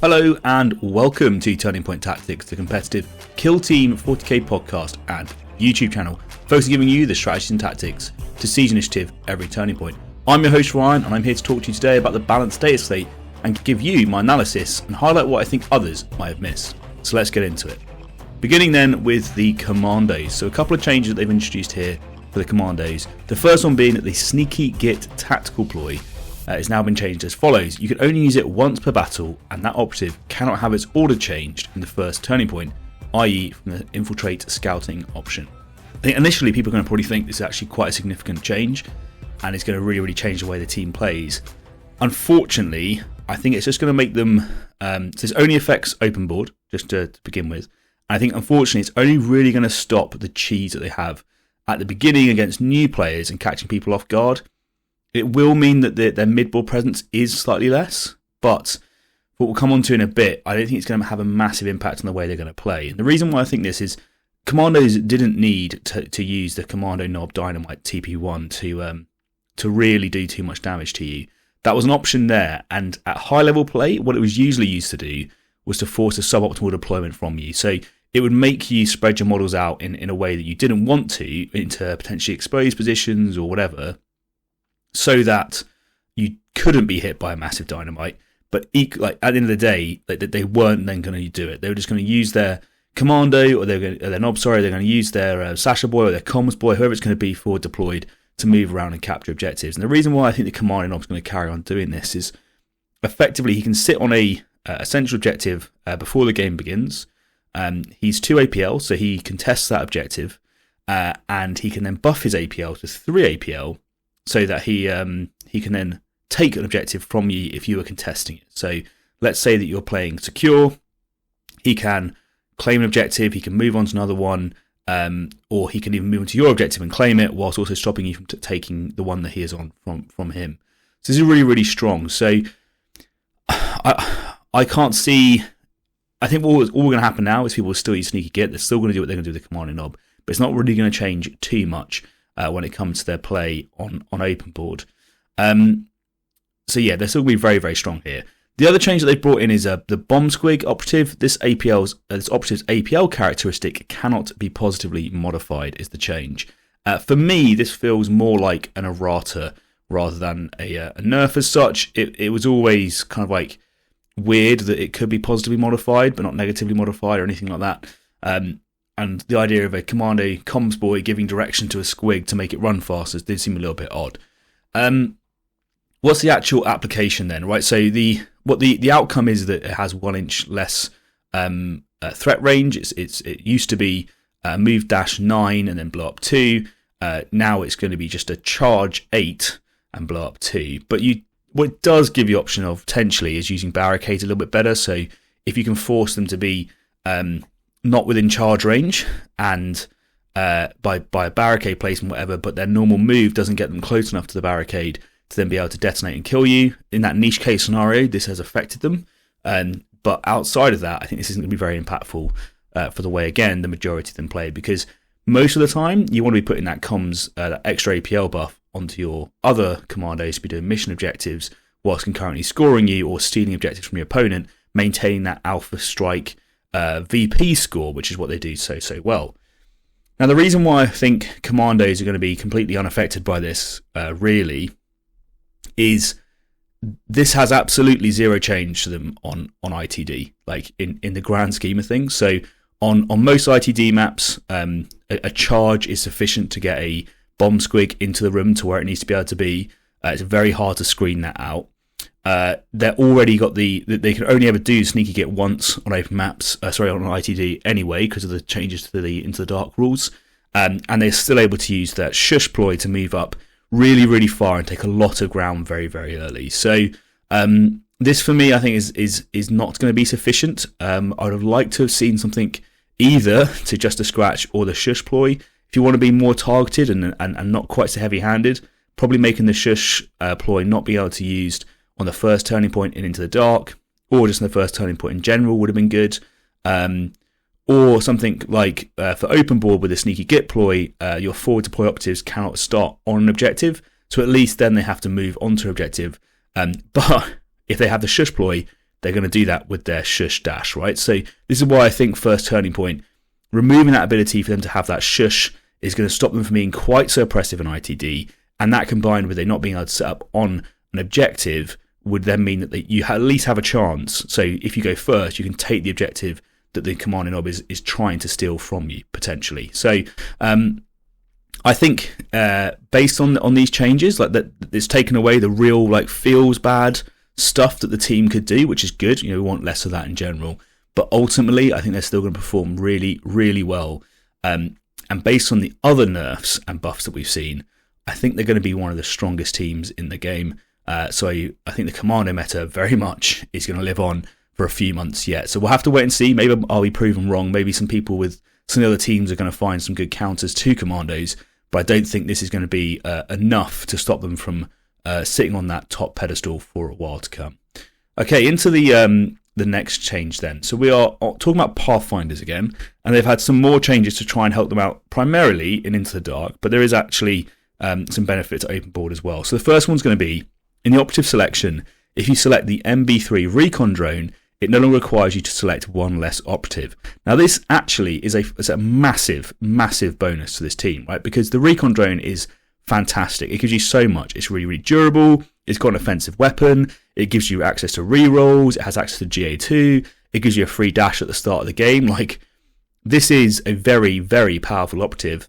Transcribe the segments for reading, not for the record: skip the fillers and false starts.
Hello and welcome to Turning Point Tactics, the competitive Kill Team 40k podcast and YouTube channel, focused on giving you the strategies and tactics to siege initiative every turning point. I'm your host Ryan, and I'm here to talk to you today about the balanced Dataslate and give you my analysis and highlight what I think others might have missed. So let's get into it. Beginning then with the Commandos. So a couple of changes that they've introduced here for the Commandos. The first one being that the Sneaky Git tactical ploy has now been changed as follows. You can only use it once per battle, and that operative cannot have its order changed in the first turning point, i.e. from the infiltrate scouting option. I think initially people are going to probably think this is actually quite a significant change and it's going to really change the way the team plays. Unfortunately, I think it's just going to make them, so this only affects open board, just to begin with. And I think unfortunately it's only really going to stop the cheese that they have at the beginning against new players and catching people off guard. It will mean that their mid-board presence is slightly less, but what we'll come on to in a bit, I don't think it's going to have a massive impact on the way they're going to play. And the reason why I think this is, Commandos didn't need to use the Commando Knob Dynamite TP1 to really do too much damage to you. That was an option there, and at high-level play, what it was usually used to do was to force a suboptimal deployment from you. So it would make you spread your models out in a way that you didn't want to, into potentially exposed positions or whatever, so that you couldn't be hit by a massive dynamite. But at the end of the day, they weren't then going to do it. They were just going to use their Commando or their Knob, they're going to use their Sasha Boy or their Comms Boy, whoever it's going to be for deployed, to move around and capture objectives. And the reason why I think the Commando Knob is going to carry on doing this is effectively he can sit on a central objective before the game begins. He's 2 APL, so he contests that objective, and he can then buff his APL to 3 APL, so that he can then take an objective from you if you were contesting it. So let's say that you're playing secure, he can claim an objective, he can move on to another one, or he can even move into your objective and claim it, whilst also stopping you from taking the one that he is on from him. So this is really strong. So I can't see. I think all going to happen now is people will still use Sneaky Git. They're still going to do what they're going to do with the Commando Knob, but it's not really going to change too much when it comes to their play on open board. So yeah, they're still going to be very strong here. The other change that they've brought in is the Bomb Squig operative. This operative's APL characteristic cannot be positively modified, is the change. For me, this feels more like an errata rather than a nerf as such. It was always kind of like weird that it could be positively modified but not negatively modified or anything like that. And the idea of a Commando Comms Boy giving direction to a Squig to make it run faster did seem a little bit odd. What's the actual application then? Right, so the outcome is that it has 1 inch less threat range. It used to be move -9 and then blow up 2. Now it's going to be just a charge 8 and blow up 2. But what it does give you option of potentially is using barricades a little bit better. So if you can force them to be not within charge range and by a barricade placement, whatever, but their normal move doesn't get them close enough to the barricade to then be able to detonate and kill you. In that niche case scenario, this has affected them. But outside of that, I think this isn't going to be very impactful for the way, again, the majority of them play, because most of the time you want to be putting that comms, that extra APL buff onto your other commandos to be doing mission objectives whilst concurrently scoring you or stealing objectives from your opponent, maintaining that alpha strike VP score, which is what they do so well. Now, the reason why I think Commandos are going to be completely unaffected by this, really, is this has absolutely zero change to them on ITD, like in the grand scheme of things. So on most ITD maps, a charge is sufficient to get a bomb squig into the room to where it needs to be able to be. It's very hard to screen that out. They're already got they can only ever do Sneaky Git once on open maps, on ITD anyway, because of the changes to the Into the Dark rules, and they're still able to use that shush ploy to move up really far and take a lot of ground very early. So this for me, I think is not going to be sufficient. I would have liked to have seen something either to just a scratch or the shush ploy. If you want to be more targeted and not quite so heavy-handed, probably making the shush ploy not be able to be used on the first turning point in Into the Dark, or just in the first turning point in general would have been good. Or something like, for open board with a Sneaky Git ploy, your forward deploy operatives cannot start on an objective, so at least then they have to move onto an objective. But if they have the shush ploy, they're going to do that with their shush dash, right? So this is why I think first turning point, removing that ability for them to have that shush is going to stop them from being quite so oppressive in ITD, and that combined with it not being able to set up on an objective would then mean that you at least have a chance. So if you go first, you can take the objective that the commanding nob is trying to steal from you, potentially. So I think based on these changes, like that, it's taken away the real like feels bad stuff that the team could do, which is good. We want less of that in general. But ultimately, I think they're still going to perform really, really well. And based on the other nerfs and buffs that we've seen, I think they're going to be one of the strongest teams in the game. So I think the Commando meta very much is going to live on for a few months yet. So we'll have to wait and see. Maybe I'll be proven wrong. Maybe some people with some of the other teams are going to find some good counters to Commandos. But I don't think this is going to be enough to stop them from sitting on that top pedestal for a while to come. Okay, into the next change then. So we are talking about Pathfinders again, and they've had some more changes to try and help them out, primarily in Into the Dark, but there is actually some benefit to open board as well. So the first one's going to be, in the operative selection, if you select the MB3 recon drone, it no longer requires you to select one less operative. Now this actually is a massive, massive bonus to this team, right? Because the recon drone is fantastic. It gives you so much. It's really, really durable. It's got an offensive weapon. It gives you access to rerolls. It has access to GA2. It gives you a free dash at the start of the game. Like, this is a very, very powerful operative,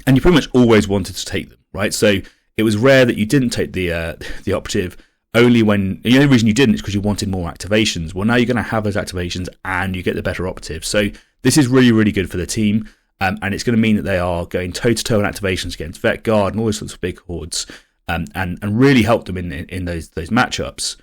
and you pretty much always wanted to take them, right? So it was rare that you didn't take the operative. Only when the only reason you didn't is because you wanted more activations. Well, now you're going to have those activations, and you get the better operative. So this is really, really good for the team, and it's going to mean that they are going toe to toe in activations against Vet Guard and all those sorts of big hordes. And really help them in those matchups.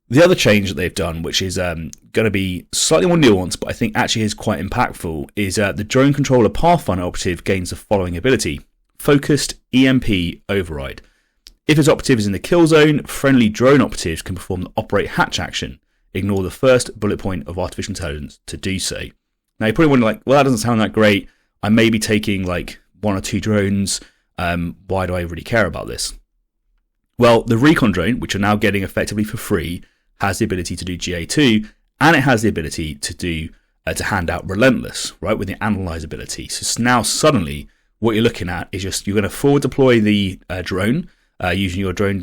The other change that they've done, which is going to be slightly more nuanced, but I think actually is quite impactful, is the drone controller Pathfinder operative gains the following ability: Focused EMP Override. If its operative is in the kill zone, friendly drone operatives can perform the Operate Hatch action. Ignore the first bullet point of artificial intelligence to do so. Now you're probably wondering, like, well, that doesn't sound that great. I may be taking like one or two drones. Why do I really care about this? Well, the recon drone, which you're now getting effectively for free, has the ability to do GA2, and it has the ability to do to hand out Relentless, right, with the Analyze ability. So now suddenly what you're looking at is just you're going to forward deploy the drone using your drone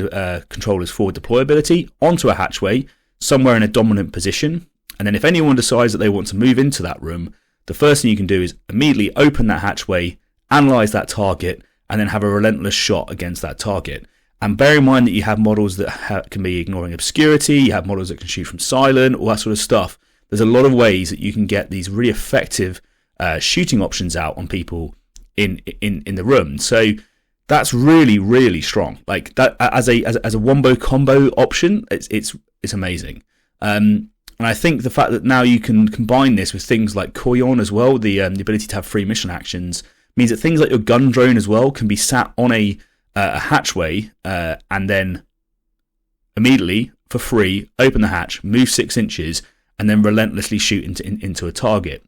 controller's forward deploy ability onto a hatchway somewhere in a dominant position, and then if anyone decides that they want to move into that room, the first thing you can do is immediately open that hatchway, analyze that target, and then have a relentless shot against that target. And bear in mind that you have models that can be ignoring obscurity, you have models that can shoot from silent, all that sort of stuff. There's a lot of ways that you can get these really effective shooting options out on people in the room. So that's really, really strong. Like that as a wombo combo option, it's amazing. And I think the fact that now you can combine this with things like Koyon as well, the ability to have free mission actions, means that things like your gun drone as well can be sat on a hatchway and then immediately for free open the hatch, move 6 inches, and then relentlessly shoot into a target.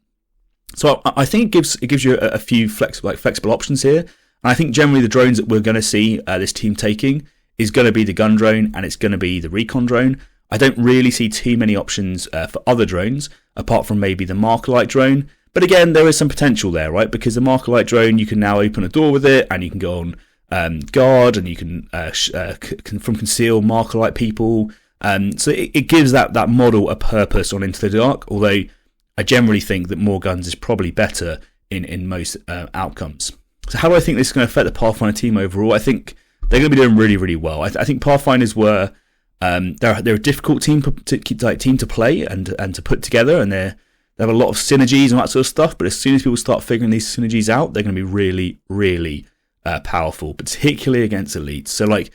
So I think it gives you a few flexible options here. And I think generally the drones that we're going to see this team taking is going to be the gun drone and it's going to be the recon drone. I don't really see too many options for other drones apart from maybe the Marker Light drone. But again, there is some potential there, right? Because the Marker Light drone, you can now open a door with it and you can go on guard and you can from conceal Marker Light people. So it gives that model a purpose on Into the Dark, although I generally think that more guns is probably better in most outcomes. So how do I think this is going to affect the Pathfinder team overall? I think they're going to be doing really, really well. I think Pathfinders were they're a difficult team to play and to put together, and they have a lot of synergies and that sort of stuff. But as soon as people start figuring these synergies out, they're going to be really, really powerful, particularly against elites. So like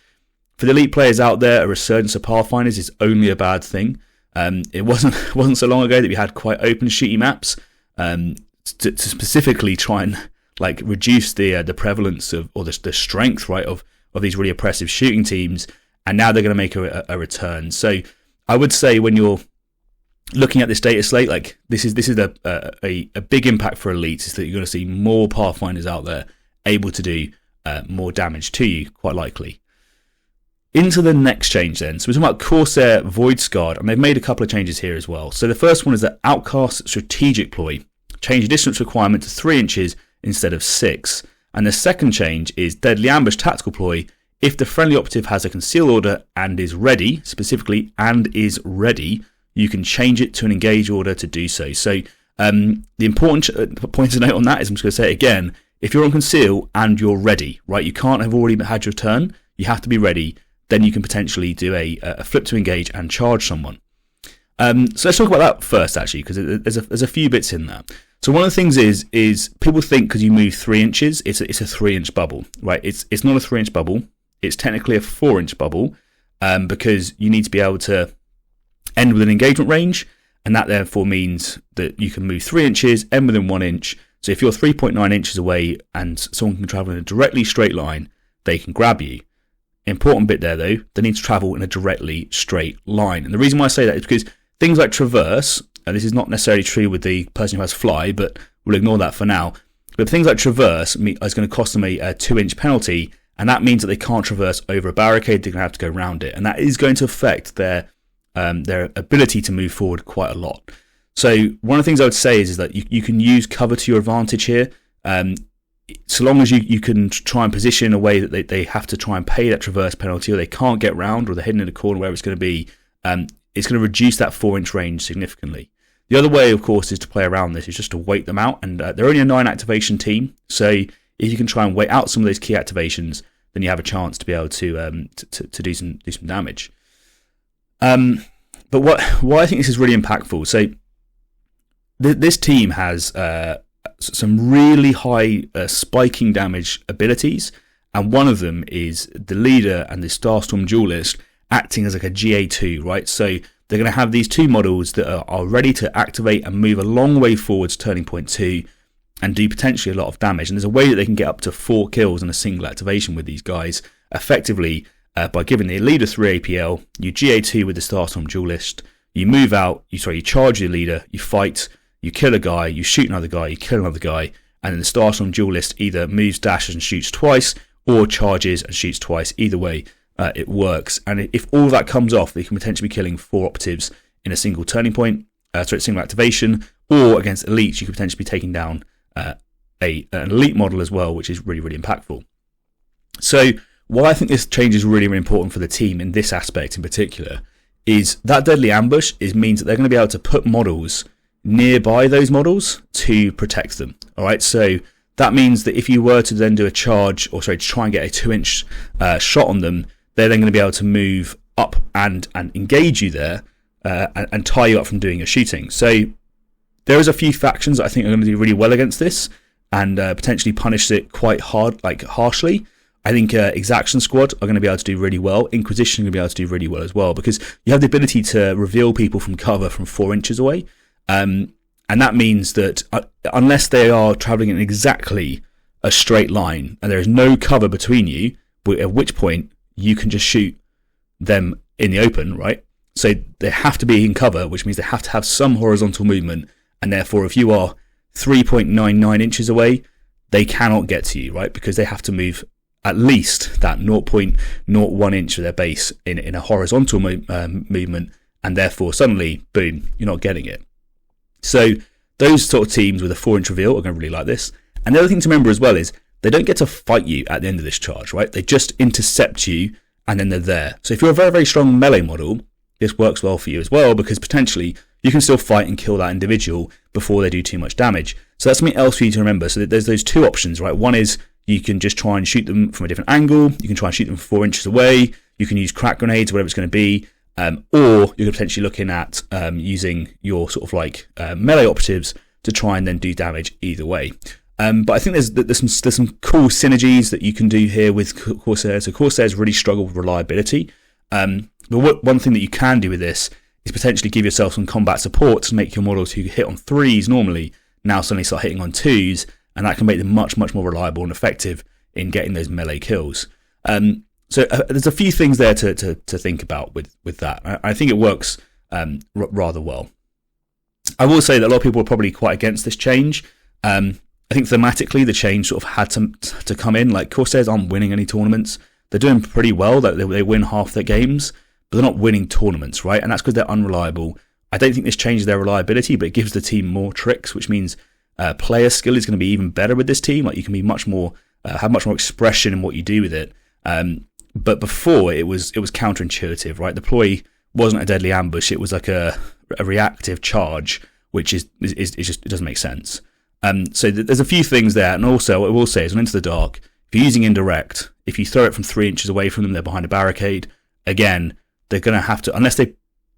for the elite players out there, a resurgence of Pathfinders is only a bad thing. It wasn't so long ago that we had quite open shooty maps to specifically try and like reduce the prevalence of or the strength, right, of these really oppressive shooting teams, and now they're going to make a return. So I would say when you're looking at this data slate, like this is a big impact for elites, is that you're going to see more Pathfinders out there able to do more damage to you, quite likely. into the next change then. So we're talking about Corsair voidscarred, and they've made a couple of changes here as well. So the first one is that Outcast Strategic Ploy change the distance requirement to 3 inches instead of 6. And the second change is Deadly Ambush Tactical Ploy. If the friendly operative has a conceal order and is ready, specifically and is ready, you can change it to an engage order to do so. So the important point to note on that is, I'm just going to say it again, if you're on conceal and you're ready, right, you can't have already had your turn, you have to be ready, then you can potentially do a flip to engage and charge someone. So let's talk about that first, actually, because there's a few bits in there. So one of the things is people think because you move 3 inches, it's a 3-inch bubble, right? It's not a 3-inch bubble. It's technically a 4-inch bubble because you need to be able to end with an engagement range, and that therefore means that you can move 3 inches, end within 1 inch. So if you're 3.9 inches away and someone can travel in a directly straight line, they can grab you. Important bit there though, they need to travel in a directly straight line. And the reason why I say that is because things like traverse, and this is not necessarily true with the person who has fly, but we'll ignore that for now. But things like traverse is going to cost them a 2-inch penalty, and that means that they can't traverse over a barricade, they're going to have to go around it. And that is going to affect their ability to move forward quite a lot. So one of the things I would say is that you can use cover to your advantage here. So long as you can try and position in a way that they have to try and pay that traverse penalty, or they can't get round, or they're hidden in a corner, wherever it's going to be, it's going to reduce that 4-inch range significantly. The other way, of course, is to play around this, is just to wait them out, and they're only a 9 activation team, so if you can try and wait out some of those key activations, then you have a chance to be able to do some damage. But why I think this is really impactful, so this team has some really high spiking damage abilities, and one of them is the leader and the Starstorm Duelist acting as like a GA2, right? So they're going to have these two models that are ready to activate and move a long way forwards turning point 2 and do potentially a lot of damage. And there's a way that they can get up to 4 kills in a single activation with these guys effectively by giving the leader 3 APL, you GA2 with the Starstorm Duelist, you move out, you charge your leader, you fight, you kill a guy, you shoot another guy, you kill another guy, and then the Starstorm Duelist either moves, dashes and shoots twice, or charges and shoots twice. Either way, it works. And if all that comes off, they can potentially be killing 4 operatives in a single turning point, single activation, or against elites, you could potentially be taking down an elite model as well, which is really, really impactful. So why I think this change is really, really important for the team in this aspect in particular is that Deadly Ambush means that they're going to be able to put models nearby those models to protect them. All right, so that means that if you were to then do a charge, to try and get a 2-inch shot on them, they're then going to be able to move up and engage you there and tie you up from doing your shooting. So there is a few factions that I think are going to do really well against this and potentially punish it quite hard, like harshly. I think Exaction Squad are going to be able to do really well. Inquisition are going to be able to do really well as well, because you have the ability to reveal people from cover from 4 inches away. And that means that unless they are travelling in exactly a straight line and there is no cover between you, at which point you can just shoot them in the open, right? So they have to be in cover, which means they have to have some horizontal movement. And therefore, if you are 3.99 inches away, they cannot get to you, right? Because they have to move at least that 0.01 inch of their base in a horizontal movement, and therefore suddenly, boom, you're not getting it. So those sort of teams with a 4-inch reveal are going to really like this. And the other thing to remember as well is they don't get to fight you at the end of this charge, right? They just intercept you and then they're there. So if you're a very, very strong melee model, this works well for you as well, because potentially you can still fight and kill that individual before they do too much damage. So that's something else for you to remember. So there's those two options, right? One is you can just try and shoot them from a different angle. You can try and shoot them 4 inches away. You can use crack grenades, whatever it's going to be. Or you're potentially looking at using your sort of like melee operatives to try and then do damage either way. But I think there's some cool synergies that you can do here with Corsair. So Corsairs really struggle with reliability. But one thing that you can do with this is potentially give yourself some combat support to make your models who hit on 3s normally now suddenly start hitting on 2s, and that can make them much, much more reliable and effective in getting those melee kills. So there's a few things there to think about with that. I think it works rather well. I will say that a lot of people are probably quite against this change. I think thematically the change sort of had to come in. Like, Corsairs aren't winning any tournaments. they're doing pretty well. They win half their games, but they're not winning tournaments, right? And that's because they're unreliable. I don't think this changes their reliability, but it gives the team more tricks, which means player skill is going to be even better with this team. Like you can be much more, have much more expression in what you do with it. But before it was counterintuitive, right? The ploy wasn't a deadly ambush; it was like a reactive charge, which is just, it doesn't make sense. So there's a few things there, and also what I will say is on Into the Dark, if you're using indirect, if you throw it from 3 inches away from them, they're behind a barricade. Again, they're going to have to, unless they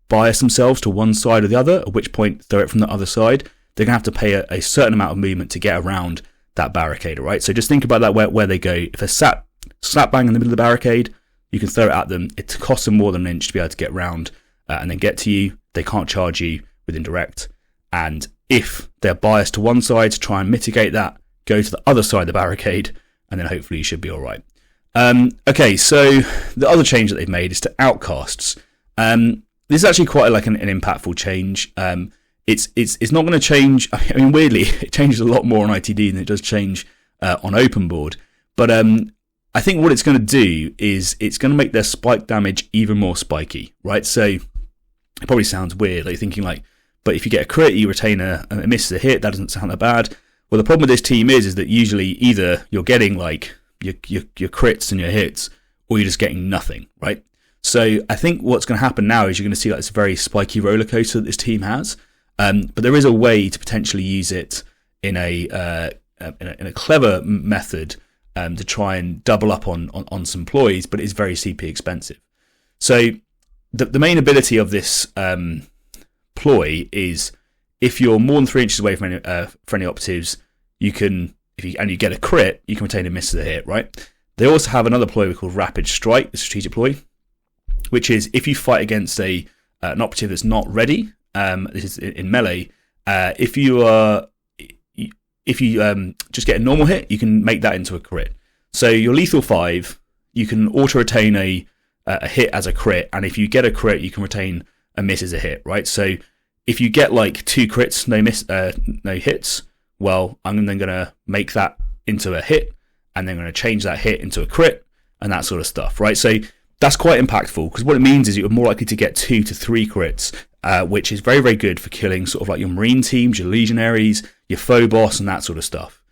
bias themselves to one side or the other, at which point throw it from the other side, they're going to have to pay a certain amount of movement to get around that barricade, right? So just think about that where they go. If they're sat slap bang in the middle of the barricade, you can throw it at them. It costs them more than an inch to be able to get around and then get to you. They can't charge you with indirect. And if they're biased to one side to try and mitigate that, go to the other side of the barricade, and then hopefully you should be all right. Okay, so the other change that they've made is to outcasts. This is actually quite like an impactful change. It's not going to change. I mean, weirdly, it changes a lot more on ITD than it does change on open board. But I think what it's going to do is it's going to make their spike damage even more spiky, right? So it probably sounds weird, like thinking like, but if you get a crit, you retain a miss as a hit. That doesn't sound that bad. Well, the problem with this team is that usually either you're getting like your crits and your hits, or you're just getting nothing, right? So I think what's going to happen now is you're going to see like this very spiky roller coaster that this team has. But there is a way to potentially use it in a clever method to try and double up on some ploys, but it's very CP expensive. So the main ability of this ploy is if you're more than 3 inches away from any operatives, you can, and you get a crit, you can retain a miss as a hit, right? They also have another ploy called Rapid Strike, the strategic ploy, which is if you fight against an operative that's not ready. This is in melee. If you just get a normal hit, you can make that into a crit. So your lethal 5, you can auto retain a hit as a crit, and if you get a crit, you can retain a miss as a hit, right? So if you get like 2 crits, no hits, well, I'm then going to make that into a hit, and then I'm going to change that hit into a crit, and that sort of stuff, right? So that's quite impactful, because what it means is you're more likely to get 2 to 3 crits, which is very, very good for killing sort of like your marine teams, your legionaries, your phobos, and that sort of stuff.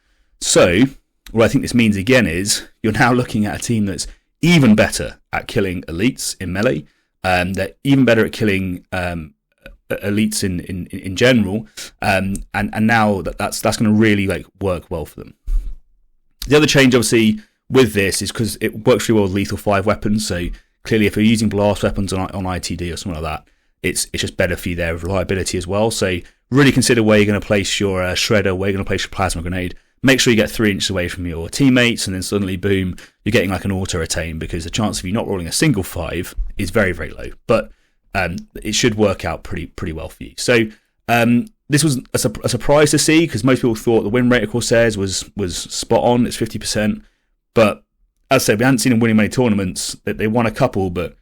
So what I think this means again is you're now looking at a team that's even better at killing elites in melee. They're even better at killing elites in general, and now that's going to really like work well for them. The other change, obviously, with this is because it works really well with lethal 5 weapons. So clearly, if you're using blast weapons on ITD or something like that, it's just better for you there with reliability as well. So really consider where you're going to place your shredder, where you're going to place your plasma grenade. Make sure you get 3 inches away from your teammates, and then suddenly, boom, you're getting like an auto retain, because the chance of you not rolling a single 5 is very, very low. But it should work out pretty well for you. So this was a surprise to see, because most people thought the win rate of Corsairs was spot on. It's 50%, but as I said, we hadn't seen them winning many tournaments. They won a couple, but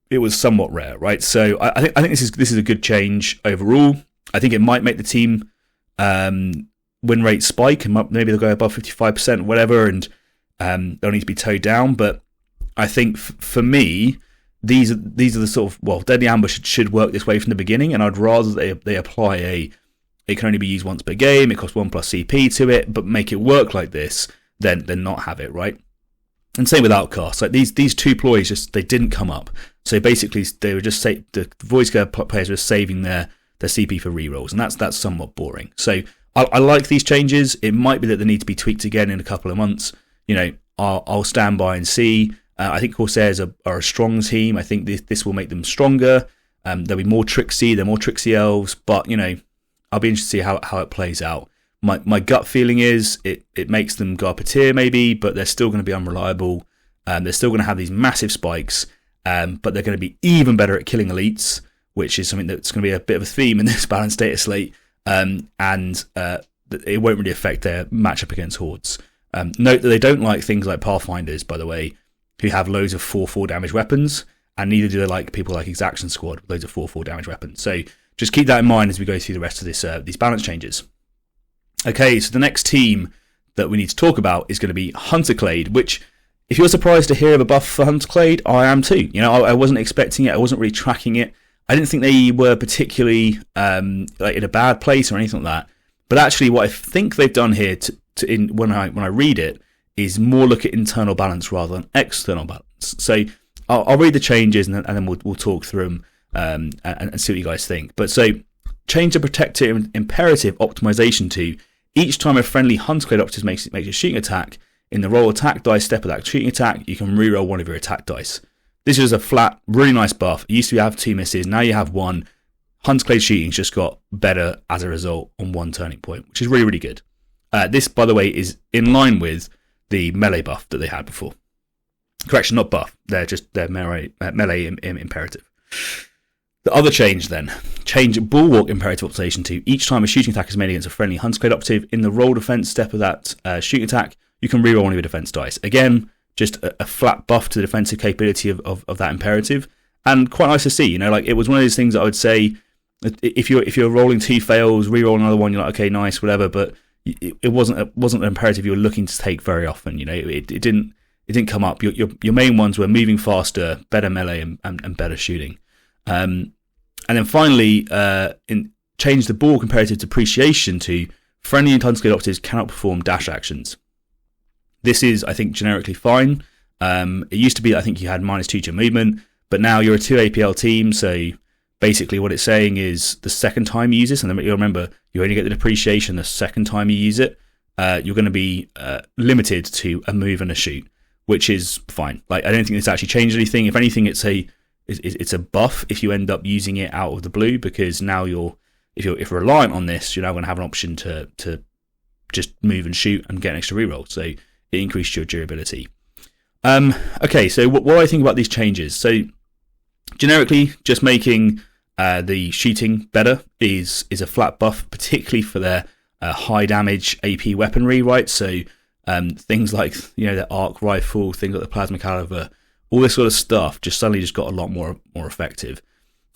it was somewhat rare, right? So I think this is a good change overall. I think it might make the team win rate spike, and maybe they'll go above 55%, whatever, and they'll need to be towed down. But I think for me, these are the sort of, Deadly Ambush should work this way from the beginning, and I'd rather they apply it can only be used once per game, it costs 1+ CP to it, but make it work like this, than not have it, right? And same with Outcasts. Like these 2 ploys, they didn't come up. So basically, they were just the voidscarred players were saving their CP for rerolls, and that's somewhat boring. So I like these changes. It might be that they need to be tweaked again in a couple of months. You know, I'll stand by and see. I think Corsairs are a strong team. I think this will make them stronger. They'll be more tricksy. They're more tricksy elves, but you know, I'll be interested to see how it plays out. My gut feeling is it makes them go up a tier maybe, but they're still going to be unreliable. They're still going to have these massive spikes, but they're going to be even better at killing elites, which is something that's going to be a bit of a theme in this balanced data slate, and it won't really affect their matchup against hordes. Note that they don't like things like Pathfinders, by the way, who have loads of 4/4 damage weapons, and neither do they like people like Exaction Squad with loads of 4/4 damage weapons. So just keep that in mind as we go through the rest of these balance changes. Okay, so the next team that we need to talk about is going to be Hunter Clade, which If you're surprised to hear of a buff for Hunt's Clade, I am too. You know, I wasn't expecting it. I wasn't really tracking it. I didn't think they were particularly like in a bad place or anything like that. But actually, what I think they've done here, when I read it, is more look at internal balance rather than external balance. So I'll read the changes and then we'll talk through them and see what you guys think. But so change the protector imperative optimization to each time a friendly Hunt's Clade operative makes a shooting attack. In the roll attack dice step of that shooting attack, you can reroll one of your attack dice. This is a flat, really nice buff. It used to have 2 misses, now you have 1. Hunt's Clade shooting's just got better as a result on 1 turning point, which is really, really good. This, by the way, is in line with the melee buff that they had before. Correction, not buff. They're melee imperative. The other change then, change Bulwark imperative optimization to each time a shooting attack is made against a friendly Hunt's Clade operative, in the roll defense step of that shooting attack, you can reroll one of your defense dice. Again, just a flat buff to the defensive capability of that imperative, and quite nice to see. You know, like it was one of those things that I would say, if you're rolling 2 fails, reroll another one, you're like, okay, nice, whatever. But it wasn't an imperative you were looking to take very often. You know, it didn't come up. Your main ones were moving faster, better melee, and better shooting. And then finally, change the Bulwark imperative depreciation to friendly and Hunt's Clade operatives cannot perform dash actions. This is, I think, generically fine. It used to be that I think you had -2 to your movement, but now you're a 2 APL team, so basically what it's saying is the second time you use this, and you'll remember, you only get the depreciation the second time you use it, you're going to be limited to a move and a shoot, which is fine. Like, I don't think it's actually changed anything. If anything, it's a buff if you end up using it out of the blue, because now if you're reliant on this, you're now going to have an option to just move and shoot and get an extra reroll. So it increased your durability. Okay, so what do I think about these changes? So generically, just making the shooting better is a flat buff, particularly for their high damage AP weaponry, right? So things like, you know, the arc rifle, things like the plasma caliber, all this sort of stuff just suddenly just got a lot more effective.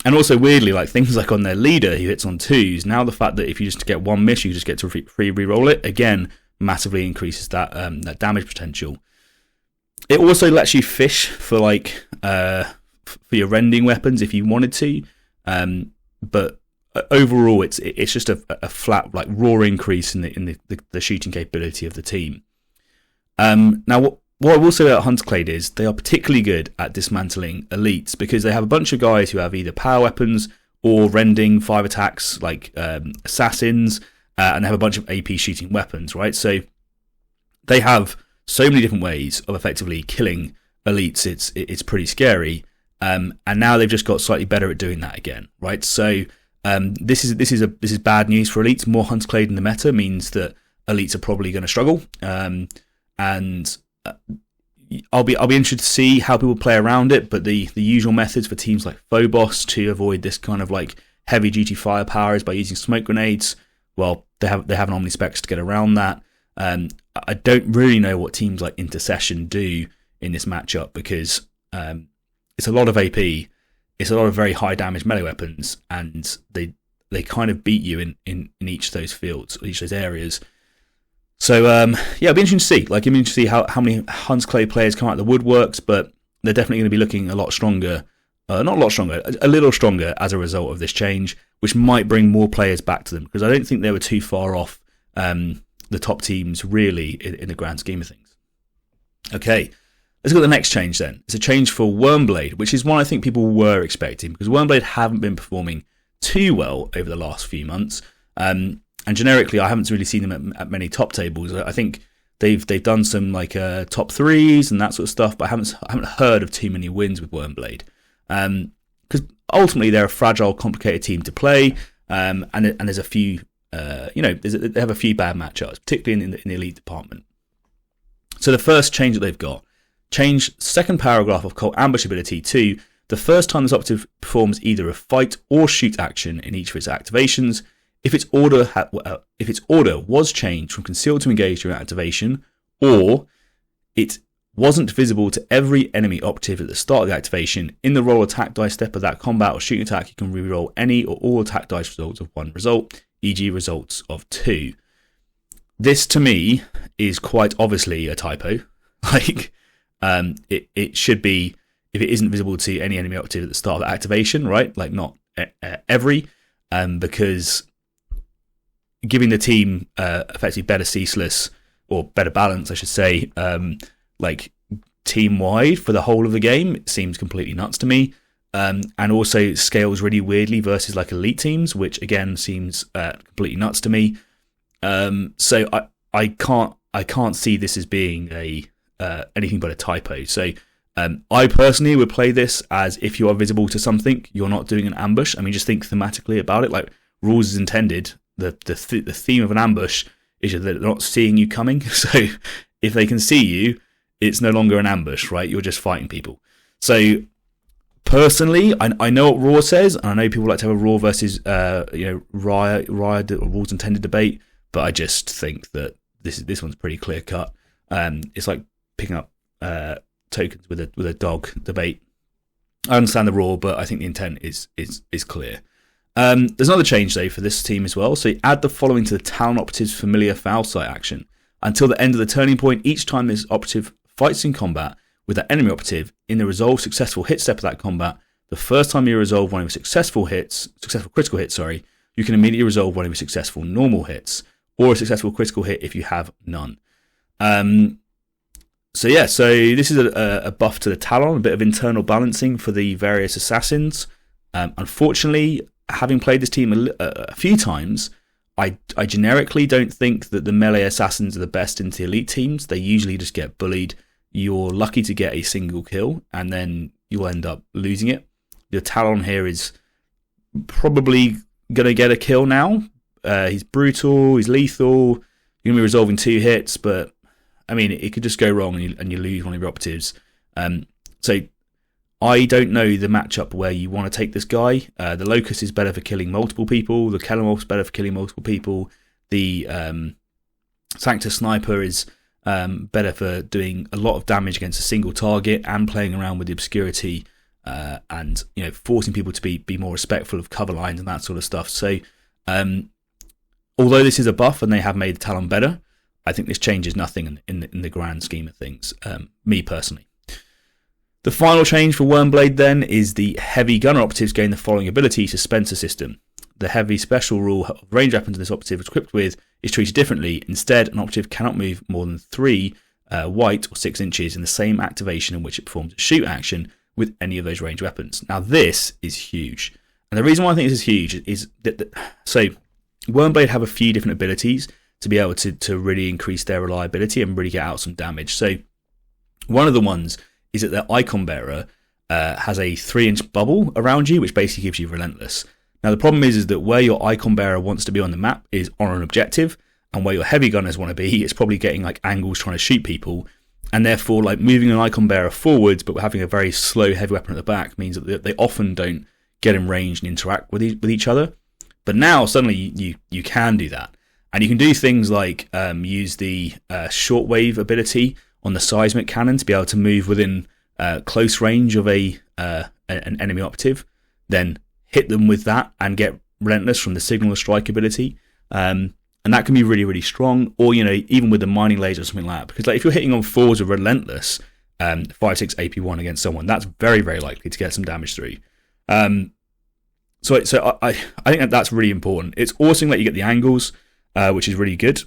And also weirdly, like things like on their leader who hits on 2s, now the fact that if you just get 1 miss, you just get to free reroll it, again, massively increases that damage potential. It also lets you fish for like for your rending weapons if you wanted to, but overall it's just a flat like raw increase in the shooting capability of the team. Now what I will say about Hunt's Clade is they are particularly good at dismantling elites, because they have a bunch of guys who have either power weapons or rending 5 attacks like assassins, and they have a bunch of AP shooting weapons, right? So they have so many different ways of effectively killing elites. It's pretty scary, and now they've just got slightly better at doing that again, right? So this is bad news for elites. More Hunt's Clade in the meta means that elites are probably going to struggle, and I'll be interested to see how people play around it. But the usual methods for teams like Phobos to avoid this kind of like heavy duty firepower is by using smoke grenades. Well, they have an omnispecs to get around that. I don't really know what teams like Intercession do in this matchup, because it's a lot of AP, it's a lot of very high damage melee weapons, and they kind of beat you in each of those fields, each of those areas. So yeah, it'll be interesting to see. Like, it'll be interesting to see how many Hunt's Clade players come out of the woodworks, but they're definitely going to be looking a lot stronger. Not a lot stronger, a little stronger as a result of this change, which might bring more players back to them, because I don't think they were too far off the top teams really in the grand scheme of things. Okay, let's go to the next change then. It's a change for Wormblade, which is one I think people were expecting, because Wormblade haven't been performing too well over the last few months. And generically, I haven't really seen them at many top tables. I think they've done some like top 3s and that sort of stuff, but I haven't heard of too many wins with Wormblade. Because ultimately they're a fragile, complicated team to play, and there's a few, they have a few bad matchups, particularly in the elite department. So the first change that they've got, change second paragraph of Cult Ambush ability to the first time this operative performs either a fight or shoot action in each of its activations, if its order was changed from concealed to engaged during activation, or it wasn't visible to every enemy operative at the start of the activation, in the roll attack dice step of that combat or shooting attack, you can reroll any or all attack dice results of 1 result, e.g. results of 2. This, to me, is quite obviously a typo. Like, it should be, if it isn't visible to any enemy operative at the start of the activation, right? Like not every, because giving the team effectively better ceaseless, or better balance, I should say, like team-wide for the whole of the game, it seems completely nuts to me. And also scales really weirdly versus like elite teams, which again seems completely nuts to me. So I can't see this as being anything but a typo. So I personally would play this as, if you are visible to something, you're not doing an ambush. I mean, just think thematically about it. Like, rules is intended. The theme of an ambush is that they're not seeing you coming. So if they can see you, it's no longer an ambush, right? You're just fighting people. So personally, I know what Raw says, and I know people like to have a Raw versus Riot or rules intended debate, but I just think that this one's pretty clear cut. It's like picking up tokens with a dog debate. I understand the Raw, but I think the intent is clear. There's another change though for this team as well. So add the following to the Talon Operative's familiar foul sight action. Until the end of the turning point, each time this operative fights in combat with that enemy operative in the resolve successful hit step of that combat, the first time you resolve one of your successful critical hits, you can immediately resolve one of your successful normal hits, or a successful critical hit if you have none. So this is a buff to the Talon, a bit of internal balancing for the various assassins. Unfortunately, having played this team a few times, I generically don't think that the melee assassins are the best into elite teams. They usually just get bullied. You're lucky to get a single kill, and then you'll end up losing it. Your Talon here is probably going to get a kill now. He's brutal, he's lethal, you're going to be resolving 2 hits, but I mean, it could just go wrong and you lose one of your operatives. So I don't know the matchup where you want to take this guy. The Locust is better for killing multiple people. The Kellermorph's better for killing multiple people. The Sanctus Sniper is better for doing a lot of damage against a single target and playing around with the obscurity and forcing people to be more respectful of cover lines and that sort of stuff. So although this is a buff and they have made the Talon better, I think this changes nothing in the grand scheme of things, me personally. The final change for Wormblade then is the heavy gunner operatives gain the following ability: Suspenser System. The heavy special rule of range weapons this operative is equipped with is treated differently. Instead, an operative cannot move more than 3 white or 6 inches in the same activation in which it performs a shoot action with any of those range weapons. Now this is huge. And the reason why I think this is huge is that so Wormblade have a few different abilities to be able to really increase their reliability and really get out some damage. So one of the ones is that their icon bearer has a 3-inch bubble around you, which basically gives you relentless. Now the problem is that where your icon bearer wants to be on the map is on an objective, and where your heavy gunners want to be, it's probably getting like angles trying to shoot people, and therefore like moving an icon bearer forwards but having a very slow heavy weapon at the back means that they often don't get in range and interact with each other. But now suddenly you can do that, and you can do things like use the shortwave ability on the seismic cannon to be able to move within close range of an enemy operative, then hit them with that and get relentless from the signal strike ability, and that can be really, really strong. Or even with the mining laser or something like that, because like if you're hitting on 4s with relentless 5-6 AP1 against someone, that's very, very likely to get some damage through. So I think that's really important. It's awesome that you get the angles, which is really good.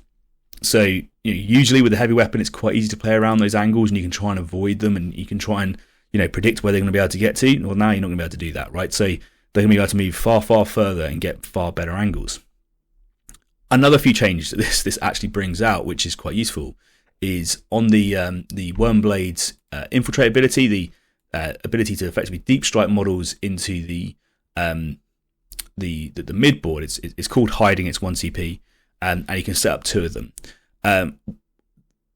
So usually with a heavy weapon, it's quite easy to play around those angles, and you can try and avoid them, and you can try and predict where they're going to be able to get to. Well, now you're not going to be able to do that, right? So they're going to be able to move far, far further and get far better angles. Another few changes that this actually brings out, which is quite useful, is on the Wormblade's infiltrate ability, the ability to effectively deep strike models into the mid board. It's called hiding. It's 1 CP, and you can set up 2 of them.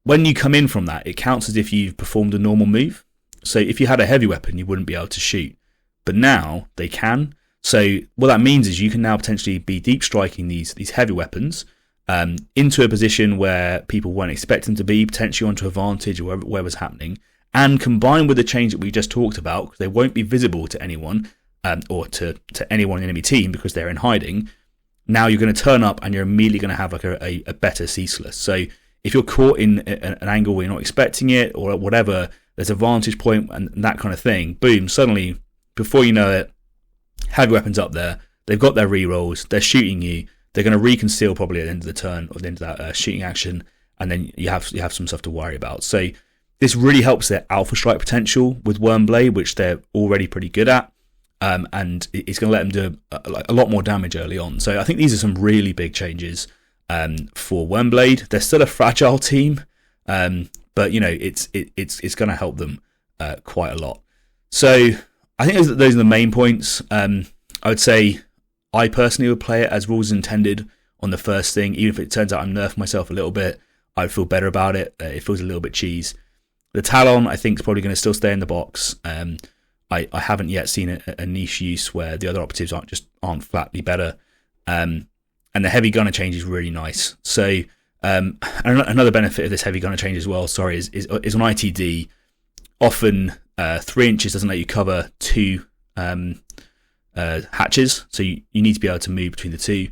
When you come in from that, it counts as if you've performed a normal move. So if you had a heavy weapon, you wouldn't be able to shoot, but now they can. So what that means is you can now potentially be deep striking these heavy weapons into a position where people weren't expecting to be, potentially onto advantage or whatever's happening, and combined with the change that we just talked about, because they won't be visible to anyone or to anyone in the enemy team because they're in hiding. Now you're going to turn up and you're immediately going to have like a better ceaseless. So if you're caught in an angle where you're not expecting it or whatever, there's a vantage point and that kind of thing. Boom, suddenly, before you know it, heavy weapons up there, they've got their rerolls, they're shooting you, they're going to reconceal probably at the end of the turn or the end of that shooting action, and then you have some stuff to worry about. So this really helps their alpha strike potential with Wormblade, which they're already pretty good at, and it's going to let them do a lot more damage early on. So I think these are some really big changes for Wormblade. They're still a fragile team, but it's going to help them quite a lot. So I think those are the main points. I would say I personally would play it as rules intended on the first thing. Even if it turns out I'm nerfing myself a little bit, I'd feel better about it. It feels a little bit cheese. The Talon, I think, is probably going to still stay in the box. I haven't yet seen a niche use where the other operatives aren't flatly better. And the heavy gunner change is really nice. So another benefit of this heavy gunner change as well, is on ITD. Often 3 inches doesn't let you cover 2 hatches, so you need to be able to move between the 2,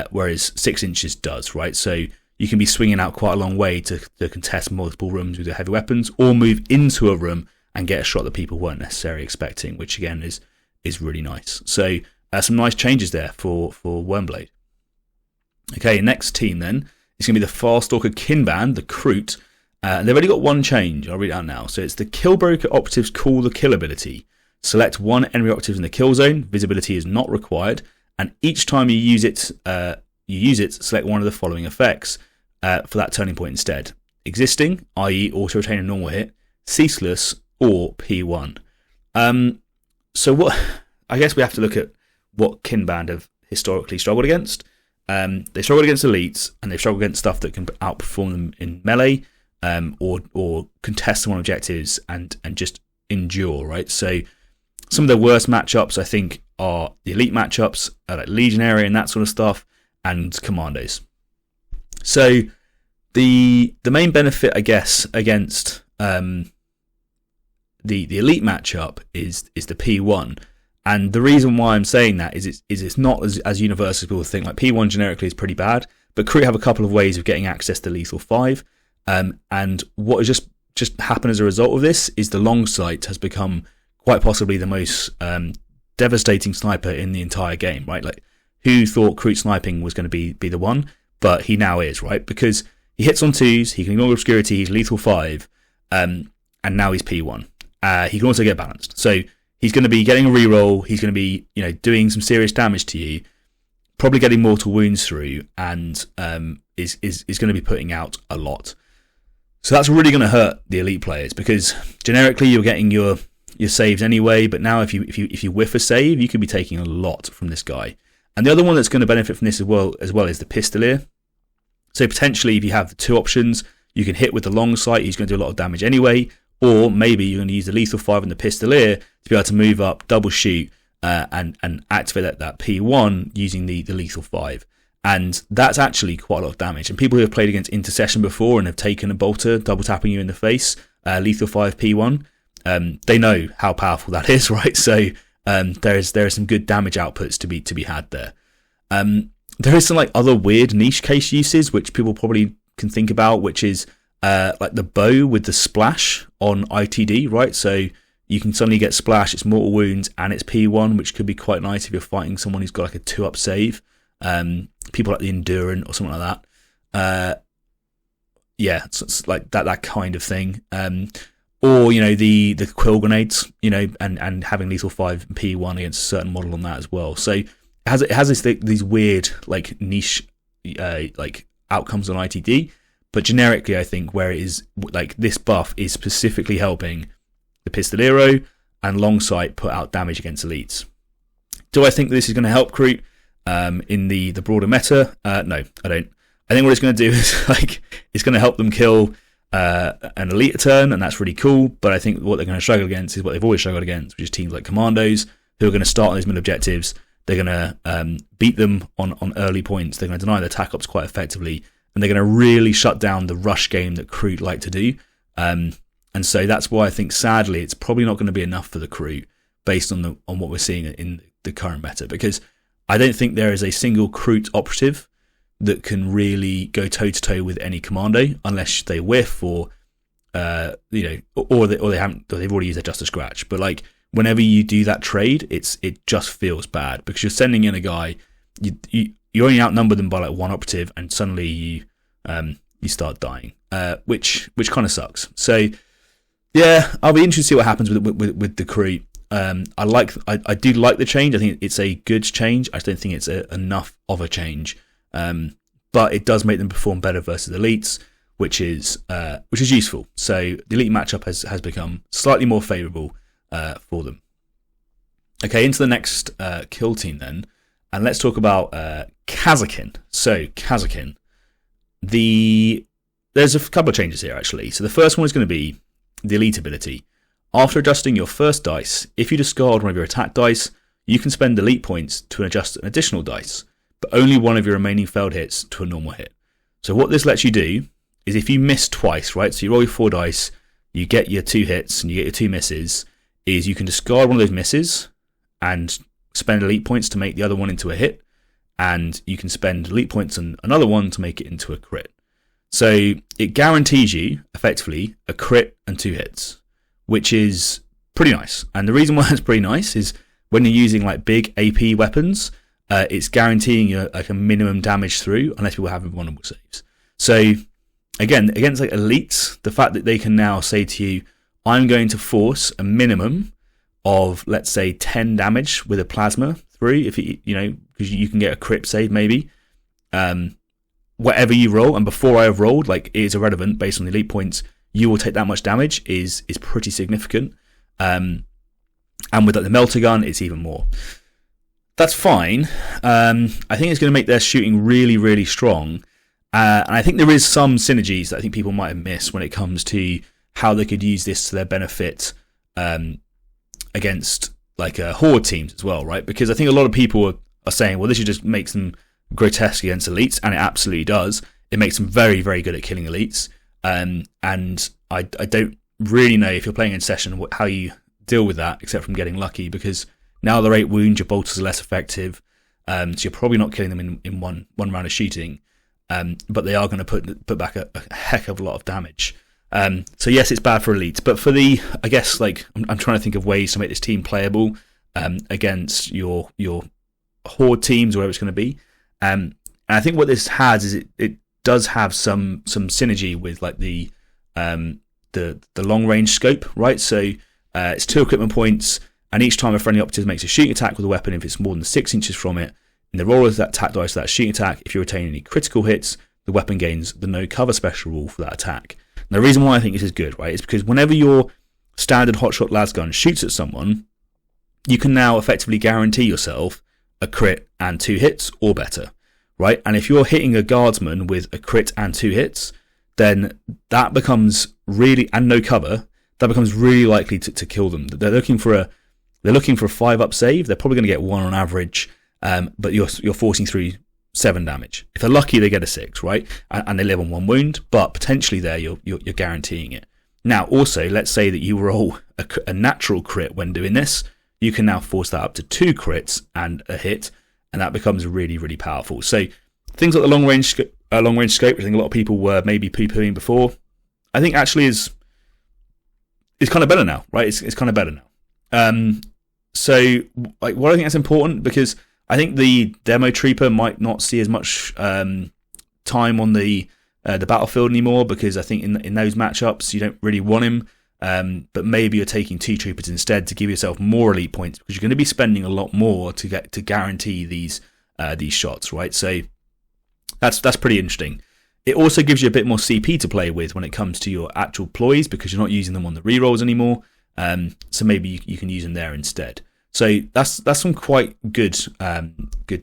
whereas 6 inches does, right? So you can be swinging out quite a long way to contest multiple rooms with your heavy weapons, or move into a room and get a shot that people weren't necessarily expecting, which again is really nice. So some nice changes there for Wormblade. Okay, next team then is going to be the Farstalker Kinband, the Kroot. They've only got one change. I'll read it out now. So it's the Killbroker operatives call the kill ability. Select one enemy operative in the kill zone. Visibility is not required, and each time you use it, select one of the following effects for that turning point instead: existing, i.e., auto retain a normal hit; ceaseless, or P1. So what? I guess we have to look at what Kinband have historically struggled against. They struggled against elites, and they've struggled against stuff that can outperform them in melee, or contest them on objectives and just endure, right? So some of their worst matchups, I think, are the elite matchups, like Legionary and that sort of stuff, and Commandos. So the main benefit, I guess, against the elite matchup is the P1. And the reason why I'm saying that is it's not as universal as people think. Like P1 generically is pretty bad, but Kroot have a couple of ways of getting access to lethal 5. And what has just happened as a result of this is the long sight has become quite possibly the most devastating sniper in the entire game, right? Like, who thought Kroot sniping was going to be the one? But he now is, right? Because he hits on 2s, he can ignore obscurity, he's lethal 5, and now he's P1. He can also get balanced. So he's going to be getting a reroll, he's going to be, doing some serious damage to you, probably getting mortal wounds through, and is going to be putting out a lot. So that's really going to hurt the elite players, because generically you're getting your saves anyway, but now if you whiff a save, you could be taking a lot from this guy. And the other one that's going to benefit from this as well is the Pistolier. So potentially if you have the 2 options, you can hit with the long sight, he's going to do a lot of damage anyway, or maybe you're going to use the lethal 5 and the Pistolier to be able to move up, double shoot, and activate that P1 using the lethal 5. And that's actually quite a lot of damage. And people who have played against Intercession before and have taken a bolter, double tapping you in the face, lethal 5 P1, they know how powerful that is, right? So there are some good damage outputs to be had there. There is some like other weird niche case uses which people probably can think about, which is like the bow with the splash on ITD, right? So you can suddenly get splash, it's mortal wounds, and it's P1, which could be quite nice if you're fighting someone who's got like a 2-up save. People like the Endurant or something like that. It's like that kind of thing. Or the quill grenades, and having lethal 5 and P1 against a certain model on that as well. So it has these weird like niche like outcomes on ITD, but generically I think where it is like this buff is specifically helping the Pistolero and Longsight put out damage against elites. Do I think this is going to help Kroot in the broader meta? No, I don't. I think what it's going to do is it's going to help them kill an elite a turn, and that's really cool. But I think what they're going to struggle against is what they've always struggled against, which is teams like Commandos who are going to start on those middle objectives. They're going to beat them on early points. They're going to deny their attack ups quite effectively, and they're going to really shut down the rush game that Kroot like to do. And so that's why I think, sadly, it's probably not going to be enough for the Kroot based on what we're seeing in the current meta, because I don't think there is a single Kroot operative that can really go toe-to-toe with any Commando unless they whiff or they've already used their just a scratch. But like whenever you do that trade, it just feels bad because you're sending in a guy, you only outnumber them by like one operative, and suddenly you start dying, which kind of sucks. So yeah, I'll be interested to see what happens with the crew. I do like the change. I think it's a good change. I don't think it's enough of a change, but it does make them perform better versus elites, which is useful. So the elite matchup has become slightly more favourable for them. Okay, into the next kill team then, and let's talk about Kasrkin. So Kasrkin, there's a couple of changes here actually. So the first one is going to be the elite ability. After adjusting your first dice, if you discard one of your attack dice, you can spend elite points to adjust an additional dice, but only one of your remaining failed hits to a normal hit. So what this lets you do is if you miss twice, right, so you roll your 4 dice, you get your 2 hits and you get your 2 misses, is you can discard one of those misses and spend elite points to make the other one into a hit, and you can spend elite points on another one to make it into a crit. So it guarantees you, effectively, a crit and 2 hits, which is pretty nice. And the reason why it's pretty nice is when you're using like big AP weapons, it's guaranteeing you like a minimum damage through, unless people have vulnerable saves. So again, against like elites, the fact that they can now say to you, I'm going to force a minimum of, let's say, 10 damage with a plasma through, if because you can get a crit save maybe. Whatever you roll, and before I have rolled, like it is irrelevant based on the elite points, you will take that much damage is pretty significant. And with like, the melter gun, it's even more. That's fine. I think it's going to make their shooting really, really strong. And I think there is some synergies that I think people might have missed when it comes to how they could use this to their benefit against like horde teams as well, right? Because I think a lot of people are saying, well, this just makes them grotesque against elites, and it absolutely does. It makes them very, very good at killing elites. And I don't really know if you're playing in session how you deal with that, except from getting lucky, because now they're 8 wounds, your bolters are less effective, so you're probably not killing them in one round of shooting, but they are going to put back a heck of a lot of damage. So yes, it's bad for elites, but for I guess like I'm trying to think of ways to make this team playable against your horde teams or whatever it's going to be. And I think what this has is it does have some synergy with like the long range scope, right? So it's 2 equipment points, and each time a friendly operative makes a shooting attack with a weapon, if it's more than 6 inches from it, in the roll of that attack dice for that shooting attack, if you retain any critical hits, the weapon gains the no cover special rule for that attack. Now, the reason why I think this is good, right, is because whenever your standard hotshot lasgun shoots at someone, you can now effectively guarantee yourself a crit and 2 hits or better, right? And if you're hitting a guardsman with a crit and 2 hits, then that becomes really, and no cover, that becomes really likely to kill them. They're looking for a 5-up save. They're probably going to get 1 on average, but you're forcing through 7 damage. If they're lucky, they get a 6, right? And they live on 1 wound, but potentially there you're guaranteeing it. Now, also, let's say that you roll a natural crit when doing this. You can now force that up to 2 crits and a hit, and that becomes really, really powerful. So things like the long range scope, which I think a lot of people were maybe poo-pooing before, I think actually is kind of better now, right? It's kind of better now. So like, what I think that's important, because I think the demo trooper might not see as much time on the battlefield anymore, because I think in those matchups you don't really want him. But maybe you're taking 2 troopers instead to give yourself more elite points, because you're going to be spending a lot more to guarantee these shots, right? So that's pretty interesting. It also gives you a bit more CP to play with when it comes to your actual ploys, because you're not using them on the rerolls anymore. So maybe you can use them there instead. So that's some quite good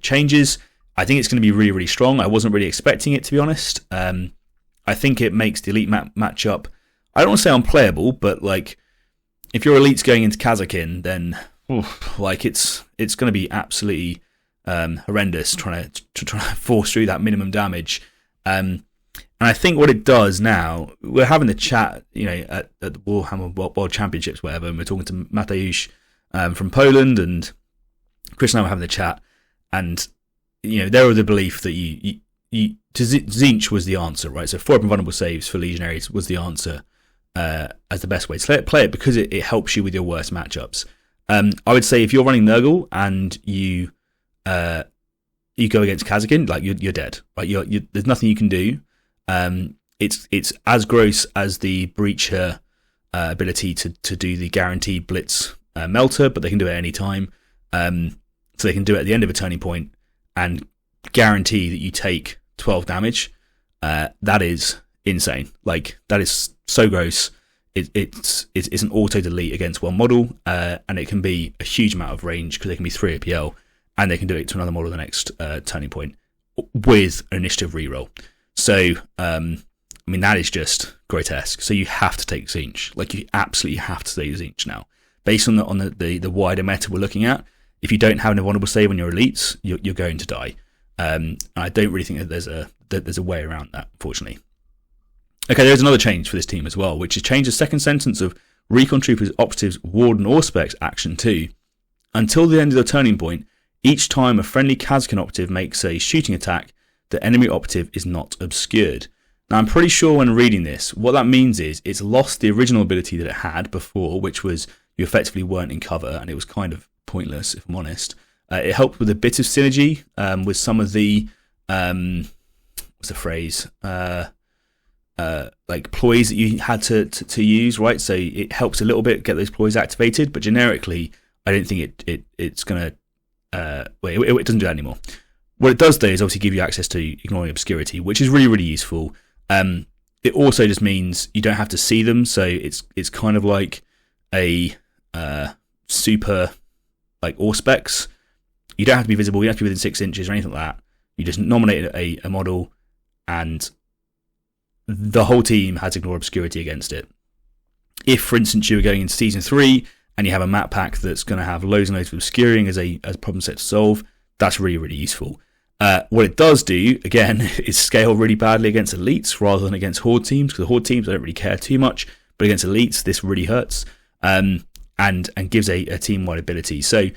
changes. I think it's going to be really, really strong. I wasn't really expecting it, to be honest. I think it makes the elite matchup, I don't want to say unplayable, but like if your elite's going into Kasrkin, then like it's going to be absolutely horrendous trying to force through that minimum damage. And I think what it does now, we're having the chat, at the Warhammer World Championships, whatever, and we're talking to Mateusz from Poland, and Chris and I were having the chat, and they were the belief that Tzeentch was the answer, right? So 4 vulnerable saves for legionaries was the answer. as the best way to play it because it helps you with your worst matchups. I would say if you're running Nurgle and you go against Kasrkin, like you're dead. Right? There's nothing you can do. It's as gross as the Breacher ability to do the guaranteed blitz melter, but they can do it at any time. So they can do it at the end of a turning point and guarantee that you take 12 damage. That is insane. Like, that is so gross. It's an auto delete against one model, and it can be a huge amount of range because they can be 3 APL, and they can do it to another model the next turning point with an initiative reroll. So, that is just grotesque. So you have to take Tzeentch. Like, you absolutely have to take Tzeentch now. Based on the wider meta we're looking at, if you don't have an invulnerable save on your elites, you're going to die. And I don't really think that there's a way around that, unfortunately. Okay, there's another change for this team as well, which is change the second sentence of Recon Troopers, Operatives, Warden, or Specs action to until the end of the turning point. Each time a friendly Kasrkin operative makes a shooting attack, the enemy operative is not obscured. Now, I'm pretty sure when reading this, what that means is it's lost the original ability that it had before, which was you effectively weren't in cover, and it was kind of pointless, if I'm honest. It helped with a bit of synergy with some of the what's the phrase? Like ploys that you had to use, right? So it helps a little bit get those ploys activated, but generically, I don't think it's gonna. It doesn't do that anymore. What it does though is obviously give you access to ignoring obscurity, which is really, really useful. It also just means you don't have to see them, so it's kind of like a super like Auspex. You don't have to be visible, you don't have to be within 6 inches or anything like that. You just nominate a model and the whole team has ignore obscurity against it. If, for instance, you were going into Season 3 and you have a map pack that's going to have loads and loads of obscuring as a problem set to solve, that's really, really useful. What it does do, again, is scale really badly against elites rather than against horde teams, because Horde teams I don't really care too much, but against elites, this really hurts, and gives a team-wide ability. So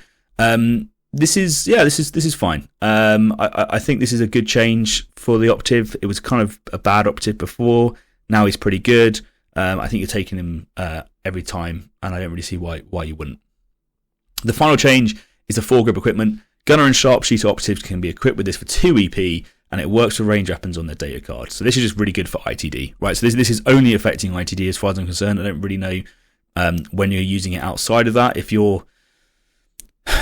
this is fine. I think this is a good change for the operative. It was kind of a bad operative before. Now he's pretty good. I think you're taking him every time, and I don't really see why you wouldn't. The final change is the foregrip equipment. Gunner and sharpshooter operatives can be equipped with this for 2 EP, and it works with range weapons on their data card. So this is just really good for ITD, right? So this is only affecting ITD as far as I'm concerned. I don't really know when you're using it outside of that. If you're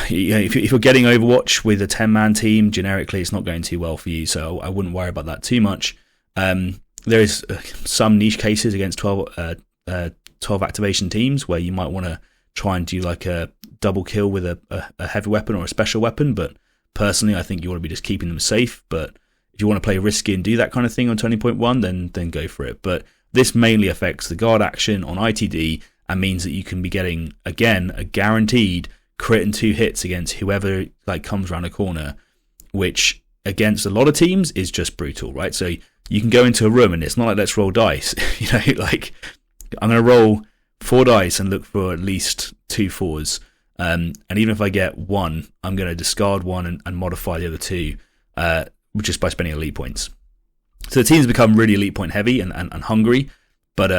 getting Overwatch with a 10-man team, generically it's not going too well for you, so I wouldn't worry about that too much. There is some niche cases against 12 activation teams where you might want to try and do like a double kill with a heavy weapon or a special weapon, but personally I think you want to be just keeping them safe. But if you want to play risky and do that kind of thing on 20.1, then go for it. But this mainly affects the guard action on ITD and means that you can be getting, again, a guaranteed crit and 2 hits against whoever like comes around a corner, which against a lot of teams is just brutal, right? So you can go into a room and it's not like let's roll dice, like I'm going to roll 4 dice and look for at least 2 4s, and even if I get 1, I'm going to discard 1 and modify the other 2 just by spending elite points. So the teams become really elite point heavy and hungry, but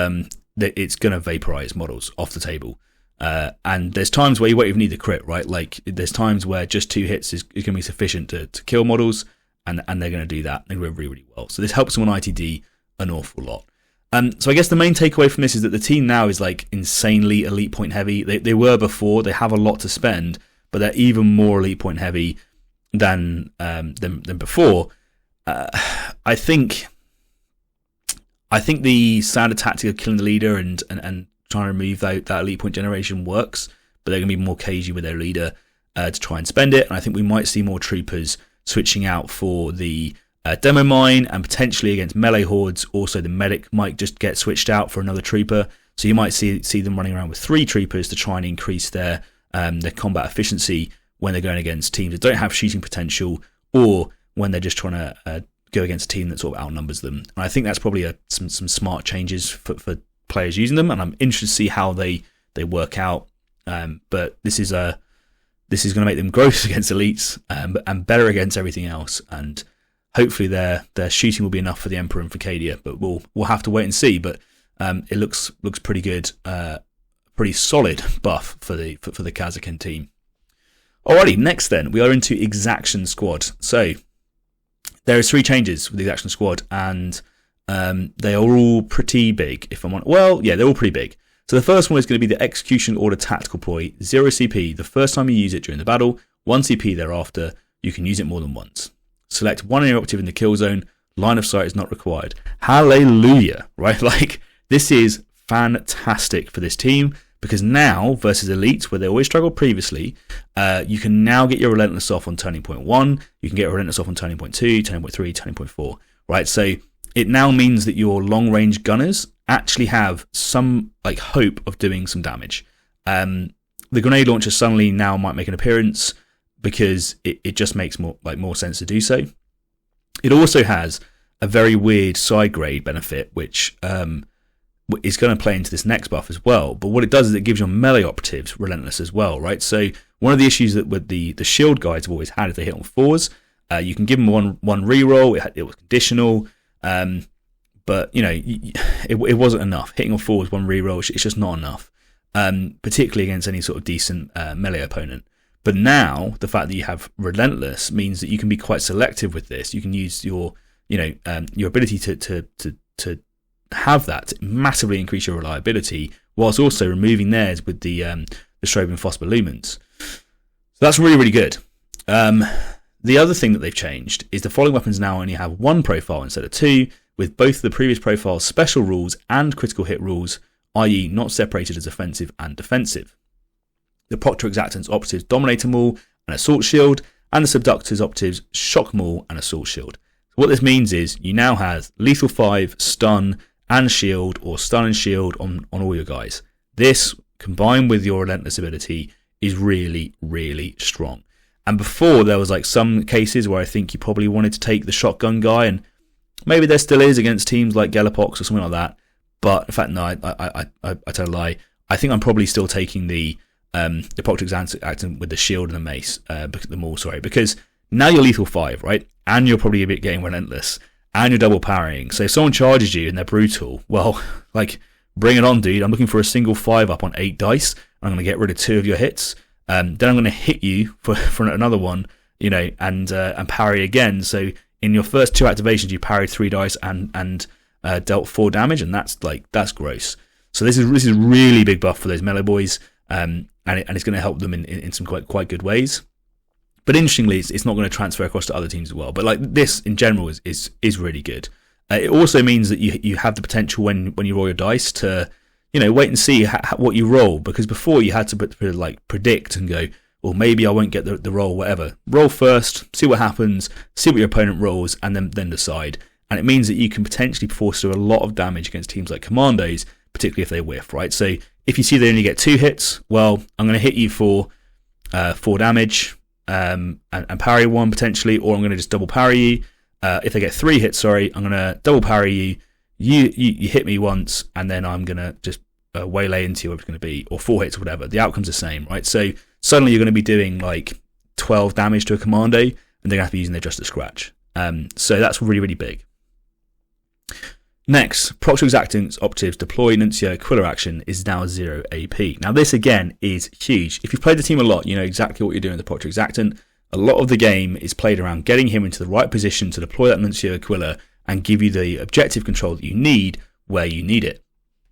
it's going to vaporize models off the table. And there's times where you won't even need the crit, right? Like there's times where just 2 hits is going to be sufficient to kill models, and they're going to do that. They go really, really well. So this helps them on ITD an awful lot. So I guess the main takeaway from this is that the team now is like insanely elite point heavy. They were before. They have a lot to spend, but they're even more elite point heavy than before. I think the standard tactic of killing the leader and trying to remove that elite point generation works, but they're going to be more cagey with their leader to try and spend it. And I think we might see more troopers switching out for the demo mine, and potentially against melee hordes. Also, the medic might just get switched out for another trooper. So you might see them running around with 3 troopers to try and increase their combat efficiency when they're going against teams that don't have shooting potential, or when they're just trying to go against a team that sort of outnumbers them. And I think that's probably some smart changes for players using them, and I'm interested to see how they work out. But this is going to make them gross against elites and better against everything else. And hopefully their shooting will be enough for the Emperor and for Cadia, but we'll have to wait and see. But it looks pretty good, pretty solid buff for the Kasrkin team. Alrighty, next then we are into Exaction squad. So there is 3 changes with the Exaction squad, and they are all pretty big. If I'm on, well, yeah, they're all pretty big. So the first one is going to be the Execution Order Tactical Ploy, 0 CP the first time you use it during the battle, 1 CP thereafter. You can use it more than once. Select one enemy operative in the kill zone. Line of sight is not required. Hallelujah, right? Like, this is fantastic for this team, because now, versus Elites, where they always struggled previously, you can now get your Relentless off on turning point 1, you can get Relentless off on turning point 2, turning point 3, turning point 4, right? So it now means that your long-range gunners actually have some like hope of doing some damage. The grenade launcher suddenly now might make an appearance, because it just makes more sense to do so. It also has a very weird side grade benefit, which is going to play into this next buff as well. But what it does is it gives your melee operatives Relentless as well, right? So one of the issues that with the shield guys have always had is they hit on 4s. You can give them one reroll. It was conditional, but you know it wasn't enough. Hitting on 4s, 1 reroll, it's just not enough, particularly against any sort of decent melee opponent. But now the fact that you have Relentless means that you can be quite selective with this. You can use your your ability to have that to massively increase your reliability, whilst also removing theirs with the Strobe and Phosphor Lumens. So that's really, really good. The other thing that they've changed is the following weapons now only have 1 profile instead of 2, with both the previous profile's special rules and critical hit rules, i.e. not separated as offensive and defensive. The Proctor Exactant's operatives Dominator Maul and Assault Shield, and the Subductor's operatives Shock Maul and Assault Shield. So what this means is you now have Lethal 5, Stun and Shield, or Stun and Shield on all your guys. This, combined with your Relentless ability, is really, really strong. And before, there was like some cases where I think you probably wanted to take the shotgun guy, and maybe there still is against teams like Galapox or something like that. But in fact, no, I tell a lie. I think I'm probably still taking the Proctor Exactant with the shield and the mace, the maul, sorry, because now you're Lethal 5, right? And you're probably a bit getting Relentless, and you're double parrying. So if someone charges you and they're brutal, well, like, bring it on, dude. I'm looking for a single 5 up on 8 dice. I'm going to get rid of 2 of your hits. Then I'm going to hit you for another one, and parry again. So in your first 2 activations, you parried 3 dice and dealt 4 damage, and that's gross. So this is really big buff for those melee boys, and it's going to help them in some quite good ways. But interestingly, it's not going to transfer across to other teams as well. But like this in general is really good. It also means that you have the potential when you roll your dice to wait and see what you roll, because before you had to like predict and go, well, maybe I won't get the roll, whatever. Roll first, see what happens, see what your opponent rolls, and then decide. And it means that you can potentially force through a lot of damage against teams like Commandos, particularly if they whiff, right? So if you see they only get 2 hits, well, I'm going to hit you for 4 damage and parry 1 potentially, or I'm going to just double parry you. If they get 3 hits, I'm going to double parry you. You hit me once, and then I'm going to just waylay into you, whatever it's going to be, or 4 hits or whatever. The outcome's the same, right? So suddenly you're going to be doing like 12 damage to a Commando, and they're going to have to be using their Just to Scratch. So that's really, really big. Next, Proctor Exactant's operatives deploy Nuncio Aquila action is now 0 AP. Now this again is huge. If you've played the team a lot, you know exactly what you're doing with the Proctor Exactant. A lot of the game is played around getting him into the right position to deploy that Nuncio Aquila and give you the objective control that you need where you need it.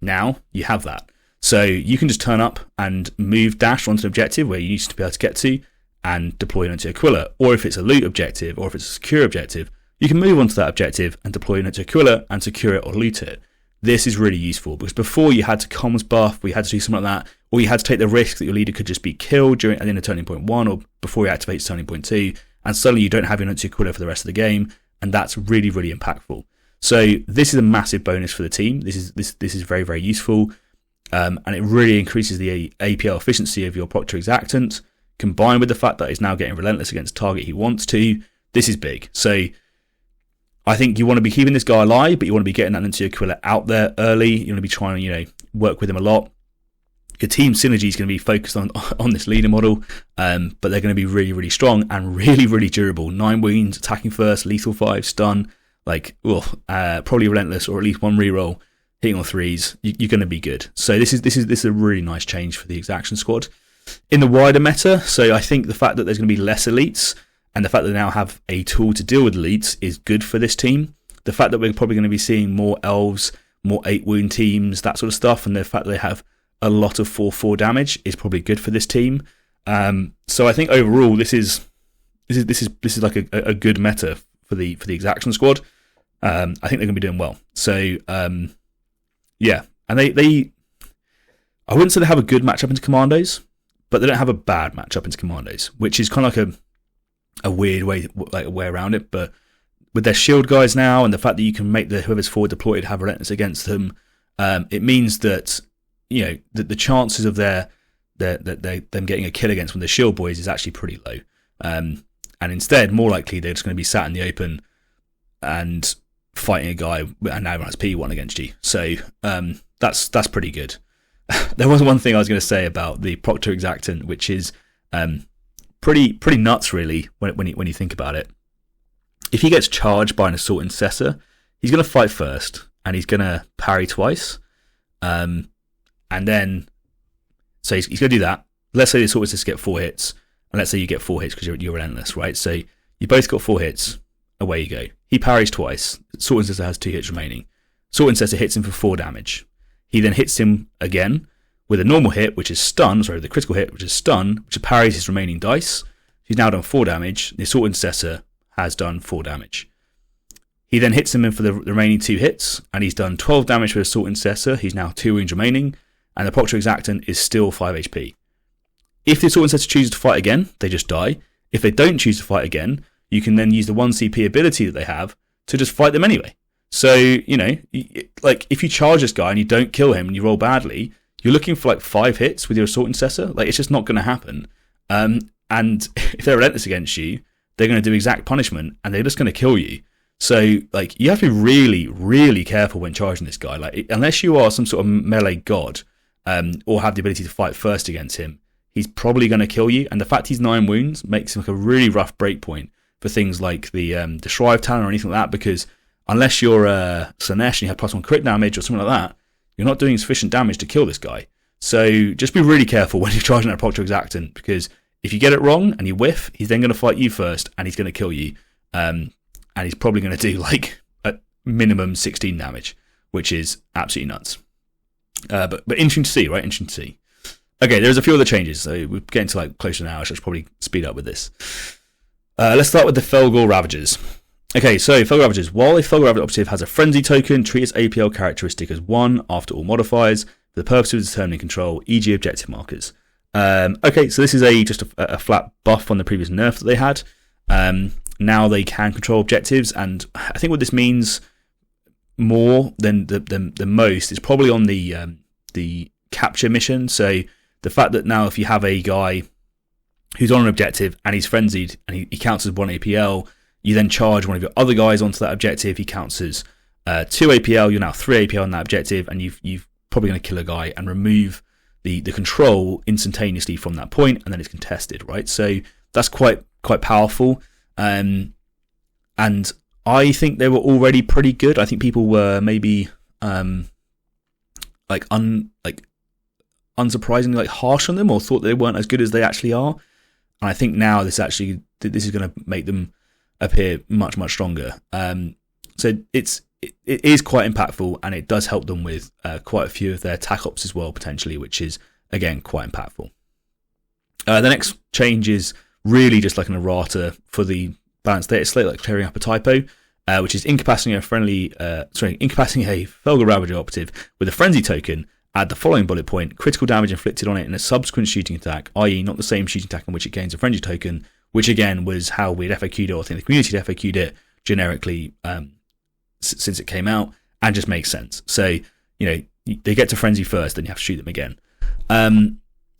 Now you have that. So you can just turn up and move dash onto an objective where you used to be able to get to and deploy Nuncio Aquila. Or if it's a loot objective, or if it's a secure objective, you can move onto that objective and deploy Nuncio Aquila and secure it or loot it. This is really useful, because before you had to comms buff, we had to do something like that, or you had to take the risk that your leader could just be killed at the end of turning point 1 or before he activates turning point 2, and suddenly you don't have your Nuncio Aquila for the rest of the game, and that's really, really impactful. So this is a massive bonus for the team. This is very, very useful, and it really increases the APL efficiency of your Proctor Exactant, combined with the fact that he's now getting Relentless against target he wants to. This is big. So I think you want to be keeping this guy alive, but you want to be getting that Nuncio Aquila out there early. You want to be trying to, work with him a lot. Your team synergy is going to be focused on this leader model, but they're going to be really, really strong and really, really durable. 9 wounds, attacking first, lethal 5, stun, probably Relentless, or at least 1 reroll. hitting on threes, you're going to be good. So this is a really nice change for the Exaction squad. In the wider meta, so I think the fact that there's going to be less elites and the fact that they now have a tool to deal with elites is good for this team. The fact that we're probably going to be seeing more elves, more 8 wound teams, that sort of stuff, and the fact that they have a lot of 4/4 damage is probably good for this team. So I think overall this is like a good meta for the Exaction squad. I think they're going to be doing well. So yeah, and they I wouldn't say they have a good matchup into Commandos, but they don't have a bad matchup into Commandos, which is kind of like a weird way around it. But with their shield guys now, and the fact that you can make whoever's forward deployed have relentless against them, it means that that the chances of them getting a kill against one of the shield boys is actually pretty low. And instead, more likely they're just going to be sat in the open and fighting a guy and now everyone has P1 against you. So that's pretty good. There was one thing I was going to say about the Proctor Exactant, which is pretty nuts, really, when you think about it. If he gets charged by an Assault Intercessor, he's going to fight first, and he's going to parry twice. And then, so he's going to do that. Let's say the Assault Intercessor get 4 hits, and let's say you get 4 hits because you're relentless, right? So you both got 4 hits, away you go. He parries twice. Assault Intercessor has 2 hits remaining. Assault Intercessor hits him for 4 damage. He then hits him again with a normal hit, which is stun, the critical hit, which is stun, which parries his remaining dice. He's now done 4 damage. The Assault Intercessor has done 4 damage. He then hits him in for the remaining 2 hits, and he's done 12 damage with Assault Intercessor. He's now 2 wounds remaining, and the Proctor Exactant is still 5 HP. If the Assault Intercessor chooses to fight again, they just die. If they don't choose to fight again, you can then use the 1 CP ability that they have to just fight them anyway. So, like, if you charge this guy and you don't kill him and you roll badly, you're looking for like 5 hits with your Assault Intercessor. Like, it's just not going to happen. And if they're relentless against you, they're going to do exact punishment and they're just going to kill you. So, like, you have to be really, really careful when charging this guy. Like, unless you are some sort of melee god, or have the ability to fight first against him, he's probably going to kill you. And the fact he's 9 wounds makes him like a really rough breakpoint for things like the Shrive Talon or anything like that, because unless you're Slanesh and you have +1 crit damage or something like that, you're not doing sufficient damage to kill this guy. So just be really careful when you're charging at Proctor Exactant, because if you get it wrong and you whiff, he's then going to fight you first and he's going to kill you. And he's probably going to do like a minimum 16 damage, which is absolutely nuts. But interesting to see, right? Interesting to see. Okay, there's a few other changes. So we're getting to like close to an hour, so I should probably speed up with this. Let's start with the Fellgor Ravagers. Okay, so Fellgor Ravagers. While a Fellgor Ravager operative has a frenzy token, treat its APL characteristic as 1 after all modifiers for the purpose of determining control, e.g. objective markers. Okay, so this is just a flat buff on the previous nerf that they had. Now they can control objectives, and I think what this means more than most is probably on the capture mission. So the fact that now if you have a guy who's on an objective and he's frenzied and he counts as 1 APL, you then charge one of your other guys onto that objective, he counts as 2 APL, you're now 3 APL on that objective, and you've probably going to kill a guy and remove the control instantaneously from that point, and then it's contested, right? So that's quite powerful. And I think they were already pretty good. I think people were maybe unsurprisingly like harsh on them, or thought they weren't as good as they actually are. And I think now this is going to make them appear much, much stronger. So it is quite impactful, and it does help them with quite a few of their attack ops as well, potentially, which is, again, quite impactful. The next change is really just like an errata for the balanced Dataslate, like clearing up a typo, which is incapacitating a Fellgor Ravager operative with a frenzy token. Add the following bullet point: critical damage inflicted on it in a subsequent shooting attack, i.e. not the same shooting attack in which it gains a frenzy token, which again was how we'd FAQ'd it, or I think the community had FAQ'd it generically since it came out, and just makes sense. So, they get to frenzy first, then you have to shoot them again.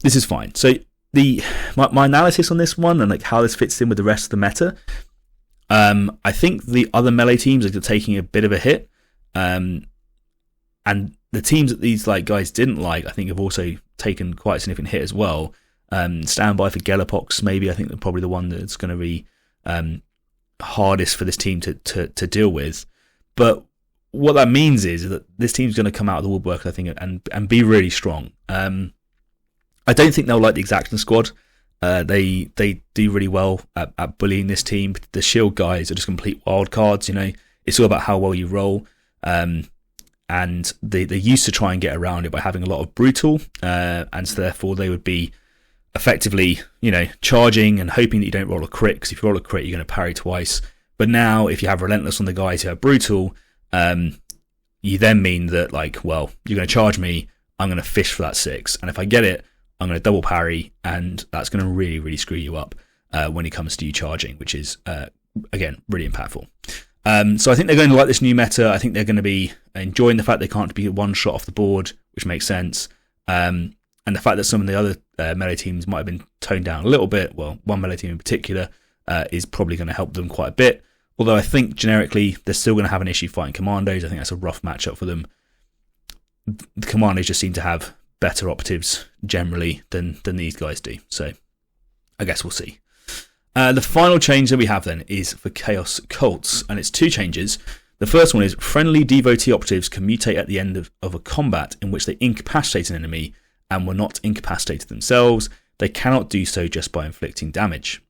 This is fine. So my analysis on this one and like how this fits in with the rest of the meta, I think the other melee teams are taking a bit of a hit, and the teams that these like guys didn't like, I think, have also taken quite a significant hit as well. Standby for Gelapox, maybe. I think they're probably the one that's going to be hardest for this team to deal with. But what that means is that this team's going to come out of the woodwork, I think, and be really strong. I don't think they'll like the Exaction squad. They do really well at bullying this team. The shield guys are just complete wild cards. It's all about how well you roll. And they used to try and get around it by having a lot of brutal, and so therefore they would be effectively, charging and hoping that you don't roll a crit, because if you roll a crit, you're going to parry twice. But now, if you have relentless on the guys who are brutal, you then mean that, you're going to charge me, I'm going to fish for that 6, and if I get it, I'm going to double parry, and that's going to really, really screw you up when it comes to you charging, which is, again, really impactful. So I think they're going to like this new meta. I think they're going to be enjoying the fact they can't be one shot off the board, which makes sense. And the fact that some of the other melee teams might have been toned down a little bit, well, one melee team in particular, is probably going to help them quite a bit. Although I think generically they're still going to have an issue fighting commandos. I think that's a rough matchup for them. The commandos just seem to have better operatives generally than these guys do. So I guess we'll see. The final change that we have then is for Chaos Cults, and it's 2 changes. The first one is friendly devotee operatives can mutate at the end of a combat in which they incapacitate an enemy and were not incapacitated themselves. They cannot do so just by inflicting damage.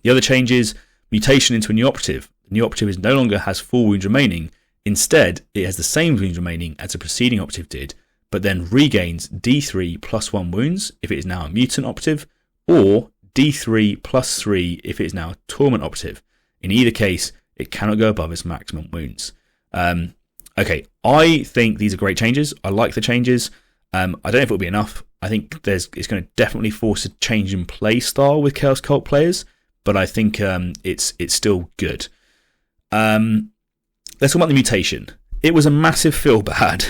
The other change is mutation into a new operative. The new operative no longer has 4 wounds remaining. Instead, it has the same wounds remaining as the preceding operative did, but then regains D3 plus 1 wounds if it is now a mutant operative, or D3 plus 3 if it is now a torment operative. In either case, it cannot go above its maximum wounds. Okay, I think these are great changes. I like the changes. I don't know if it'll be enough. I think it's going to definitely force a change in play style with Chaos Cult players, but I think it's still good. Let's talk about the mutation. It was a massive feel bad,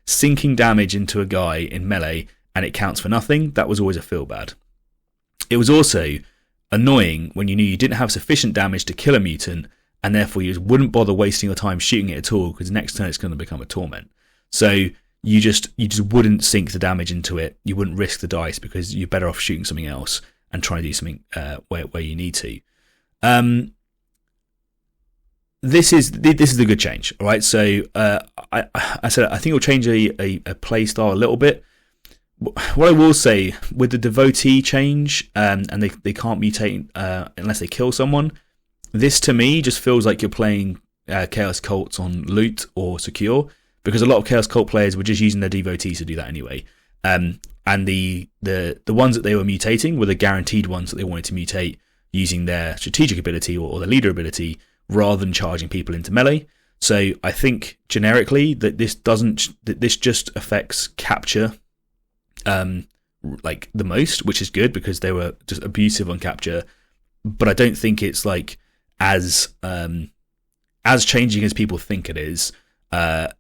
sinking damage into a guy in melee and it counts for nothing. That was always a feel bad. It was also annoying when you knew you didn't have sufficient damage to kill a mutant, and therefore you just wouldn't bother wasting your time shooting it at all, because next turn it's going to become a torment. So you just wouldn't sink the damage into it. You wouldn't risk the dice because you're better off shooting something else and trying to do something where you need to. This is a good change, all right? So I said I think it'll change a play style a little bit. What I will say with the devotee change, and they can't mutate unless they kill someone. This to me just feels like you're playing Chaos Cults on loot or secure, because a lot of Chaos Cult players were just using their devotees to do that anyway. And the ones that they were mutating were the guaranteed ones that they wanted to mutate using their strategic ability or their leader ability, rather than charging people into melee. So I think generically that this just affects capture the most, which is good because they were just abusive on capture. But I don't think it's as changing as people think it is. I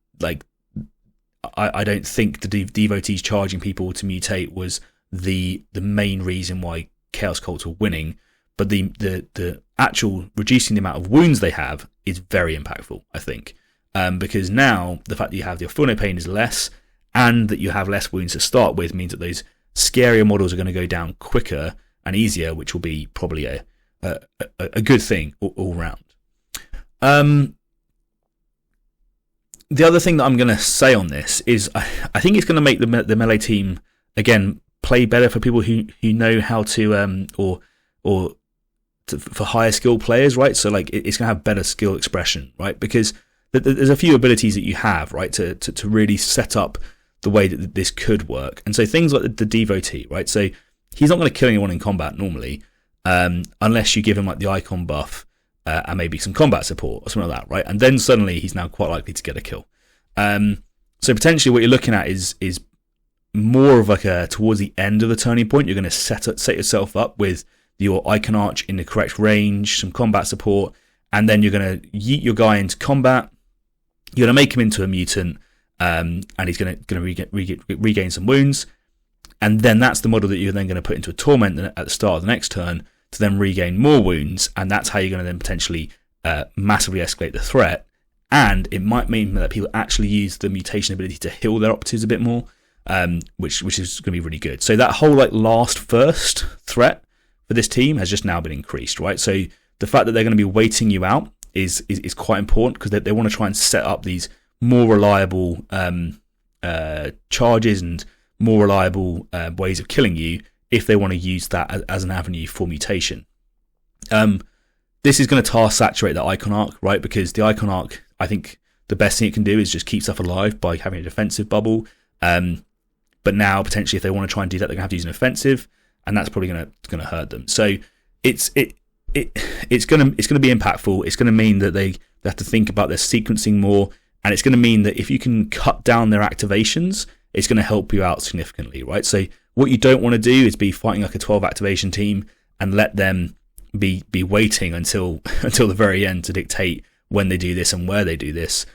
don't think the devotees charging people to mutate was the main reason why Chaos Cults were winning. But the actual reducing the amount of wounds they have is very impactful, I think. Because now the fact that you have your feel no pain is less, and that you have less wounds to start with means that those scarier models are going to go down quicker and easier, which will be probably a good thing all round. The other thing that I'm going to say on this is I think it's going to make the melee team again play better for people who know how to for higher skill players, right? So it's going to have better skill expression, right? Because there's a few abilities that you have, right, to really set up the way that this could work. And so things like the devotee, right? So he's not going to kill anyone in combat normally, unless you give him the icon buff and maybe some combat support or something like that, right? And then suddenly he's now quite likely to get a kill. So potentially what you're looking at is more of towards the end of the turning point, you're going to set yourself up with your icon arch in the correct range, some combat support, and then you're going to yeet your guy into combat. You're going to make him into a mutant, and he's going to regain some wounds. And then that's the model that you're then going to put into a torment at the start of the next turn to then regain more wounds, and that's how you're going to then potentially massively escalate the threat. And it might mean that people actually use the mutation ability to heal their operatives a bit more, which is going to be really good. So that whole last first threat for this team has just now been increased, right? So the fact that they're going to be waiting you out is quite important, because they want to try and set up these more reliable charges and more reliable ways of killing you if they want to use that as an avenue for mutation. This is going to task saturate the icon arc, right? Because the icon arc, I think the best thing it can do is just keep stuff alive by having a defensive bubble. But now potentially if they want to try and do that, they're going to have to use an offensive, and that's probably going to hurt them. So it's going to be impactful. It's going to mean that they have to think about their sequencing more, and it's going to mean that if you can cut down their activations, it's going to help you out significantly, right? So what you don't want to do is be fighting like a 12 activation team and let them be waiting until the very end to dictate when they do this and where they do this.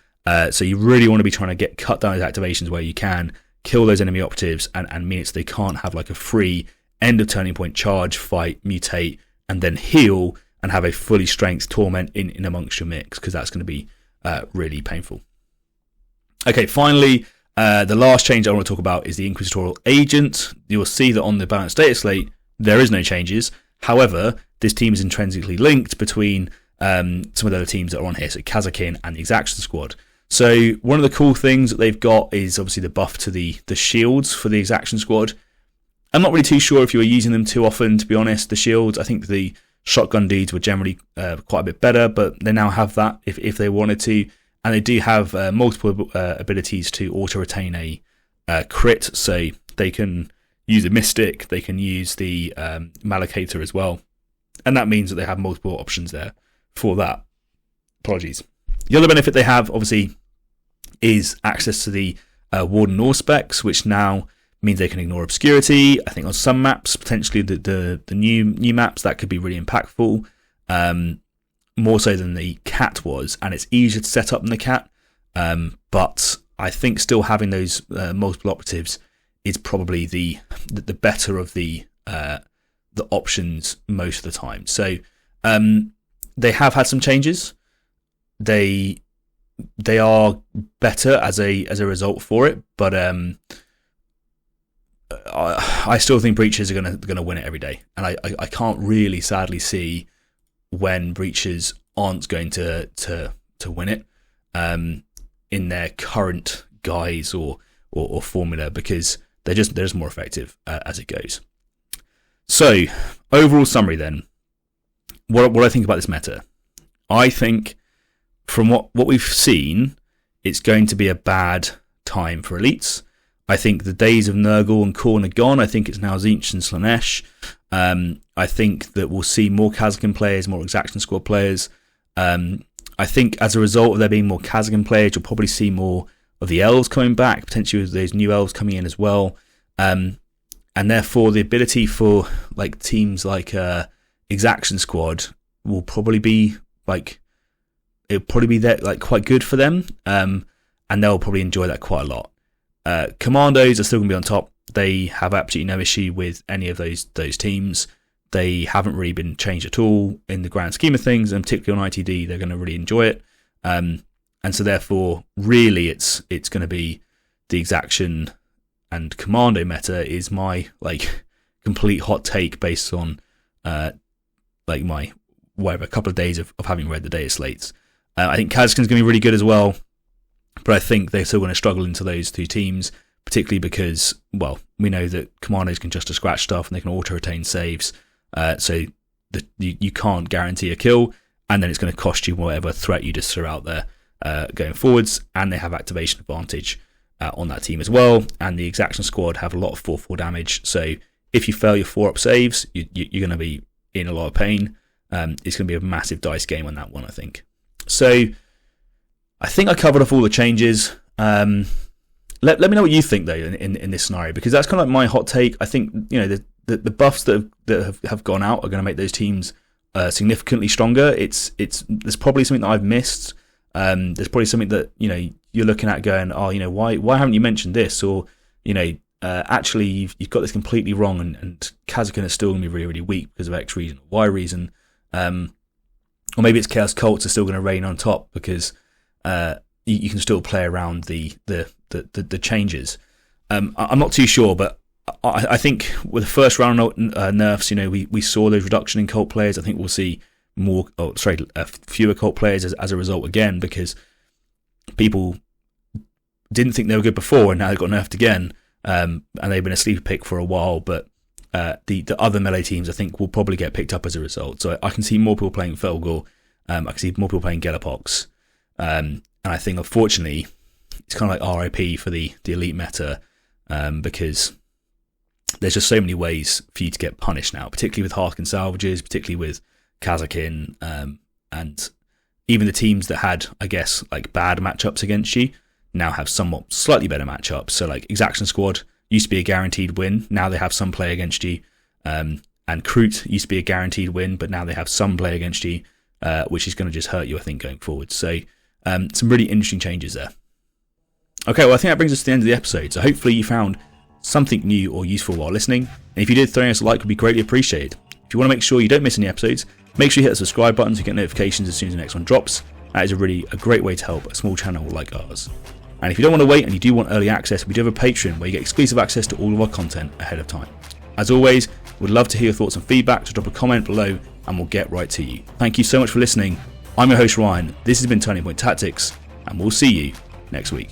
So you really want to be trying to cut down those activations where you can, kill those enemy operatives, and mean it so they can't have like a free end of turning point charge, fight, mutate, and then heal and have a fully strength torment in amongst your mix, because that's going to be really painful. Okay, finally, the last change I want to talk about is the Inquisitorial Agent. You'll see that on the balanced data slate, there is no changes. However, this team is intrinsically linked between some of the other teams that are on here, so Kasrkin and the Exaction squad. So one of the cool things that they've got is obviously the buff to the shields for the Exaction squad. I'm not really too sure if you were using them too often, to be honest, the shields. I think the shotgun dudes were generally quite a bit better, but they now have that if they wanted to. And they do have multiple abilities to auto-retain a crit, so they can use a Mystic, they can use the Malacator as well. And that means that they have multiple options there for that. Apologies. The other benefit they have, obviously, is access to the Warden Law specs, which now means they can ignore obscurity. I think on some maps, potentially the new maps, that could be really impactful. More so than the cat was, and it's easier to set up than the cat. But I think still having those multiple operatives is probably the better of the options most of the time. So they have had some changes. They are better as a result for it, but I still think Breaches are going to win it every day, and I can't really sadly see when Breaches aren't going to win it in their current guise or formula, because they're just more effective as it goes. So overall summary then, what I think about this meta. I think from what we've seen, it's going to be a bad time for elites. I think the days of Nurgle and Khorne are gone. I think it's now Tzeentch and Slaanesh. I think that we'll see more Kasrkin players, more Exaction squad players. I think as a result of there being more Kasrkin players, you'll probably see more of the elves coming back, potentially with those new elves coming in as well. And therefore the ability for like teams like Exaction squad will probably be like, it'll probably be that like quite good for them. And they'll probably enjoy that quite a lot. Commandos are still going to be on top. They have absolutely no issue with any of those teams. They haven't really been changed at all in the grand scheme of things, and particularly on ITD, they're going to really enjoy it. And so therefore, really, it's going to be the Exaction and Commando meta is my like complete hot take based on like my a couple of days of having read the data slates. I think Kasrkin's going to be really good as well, but I think they're still going to struggle into those two teams, particularly because, well, we know that Commandos can just scratch stuff and they can auto-retain saves, so you can't guarantee a kill, and then it's going to cost you whatever threat you just throw out there going forwards, and they have activation advantage on that team as well, and the Exaction squad have a lot of 4/4 damage, so if you fail your 4-up saves, you're going to be in a lot of pain. It's going to be a massive dice game on that one, I think. So I think I covered off all the changes. Let me know what you think though in this scenario, because that's kind of like my hot take. I think the buffs that have gone out are going to make those teams significantly stronger. There's probably something that I've missed. There's probably something that you're looking at going, why haven't you mentioned this? Or actually you've got this completely wrong, and Kasrkin is still going to be really, really weak because of X reason or Y reason. Or maybe it's Chaos Cults are still going to reign on top because you can still play around the changes. I'm not too sure, but I think with the first round nerfs, we saw those reduction in cult players. I think we'll see fewer cult players as a result again, because people didn't think they were good before and now they've got nerfed again, and they've been a sleeper pick for a while. But the other melee teams, I think, will probably get picked up as a result. So I can see more people playing Fellgor. I can see more people playing Gelapox. And I think, unfortunately, it's kind of like RIP for the elite meta, because there's just so many ways for you to get punished now, particularly with Hearthkin Salvages, particularly with Kasrkin, and even the teams that had, I guess, like bad matchups against you now have somewhat slightly better matchups. So like Exaction Squad used to be a guaranteed win, now they have some play against you. And Kroot used to be a guaranteed win, but now they have some play against you, which is going to just hurt you, I think, going forward. So some really interesting changes there. Okay, well, I think that brings us to the end of the episode. So hopefully you found something new or useful while listening. And if you did, throwing us a like would be greatly appreciated. If you want to make sure you don't miss any episodes, make sure you hit the subscribe button to get notifications as soon as the next one drops. That is a great way to help a small channel like ours. And if you don't want to wait and you do want early access, we do have a Patreon where you get exclusive access to all of our content ahead of time. As always, we'd love to hear your thoughts and feedback, so drop a comment below and we'll get right to you. Thank you so much for listening. I'm your host Ryan, this has been Turning Point Tactics, and we'll see you next week.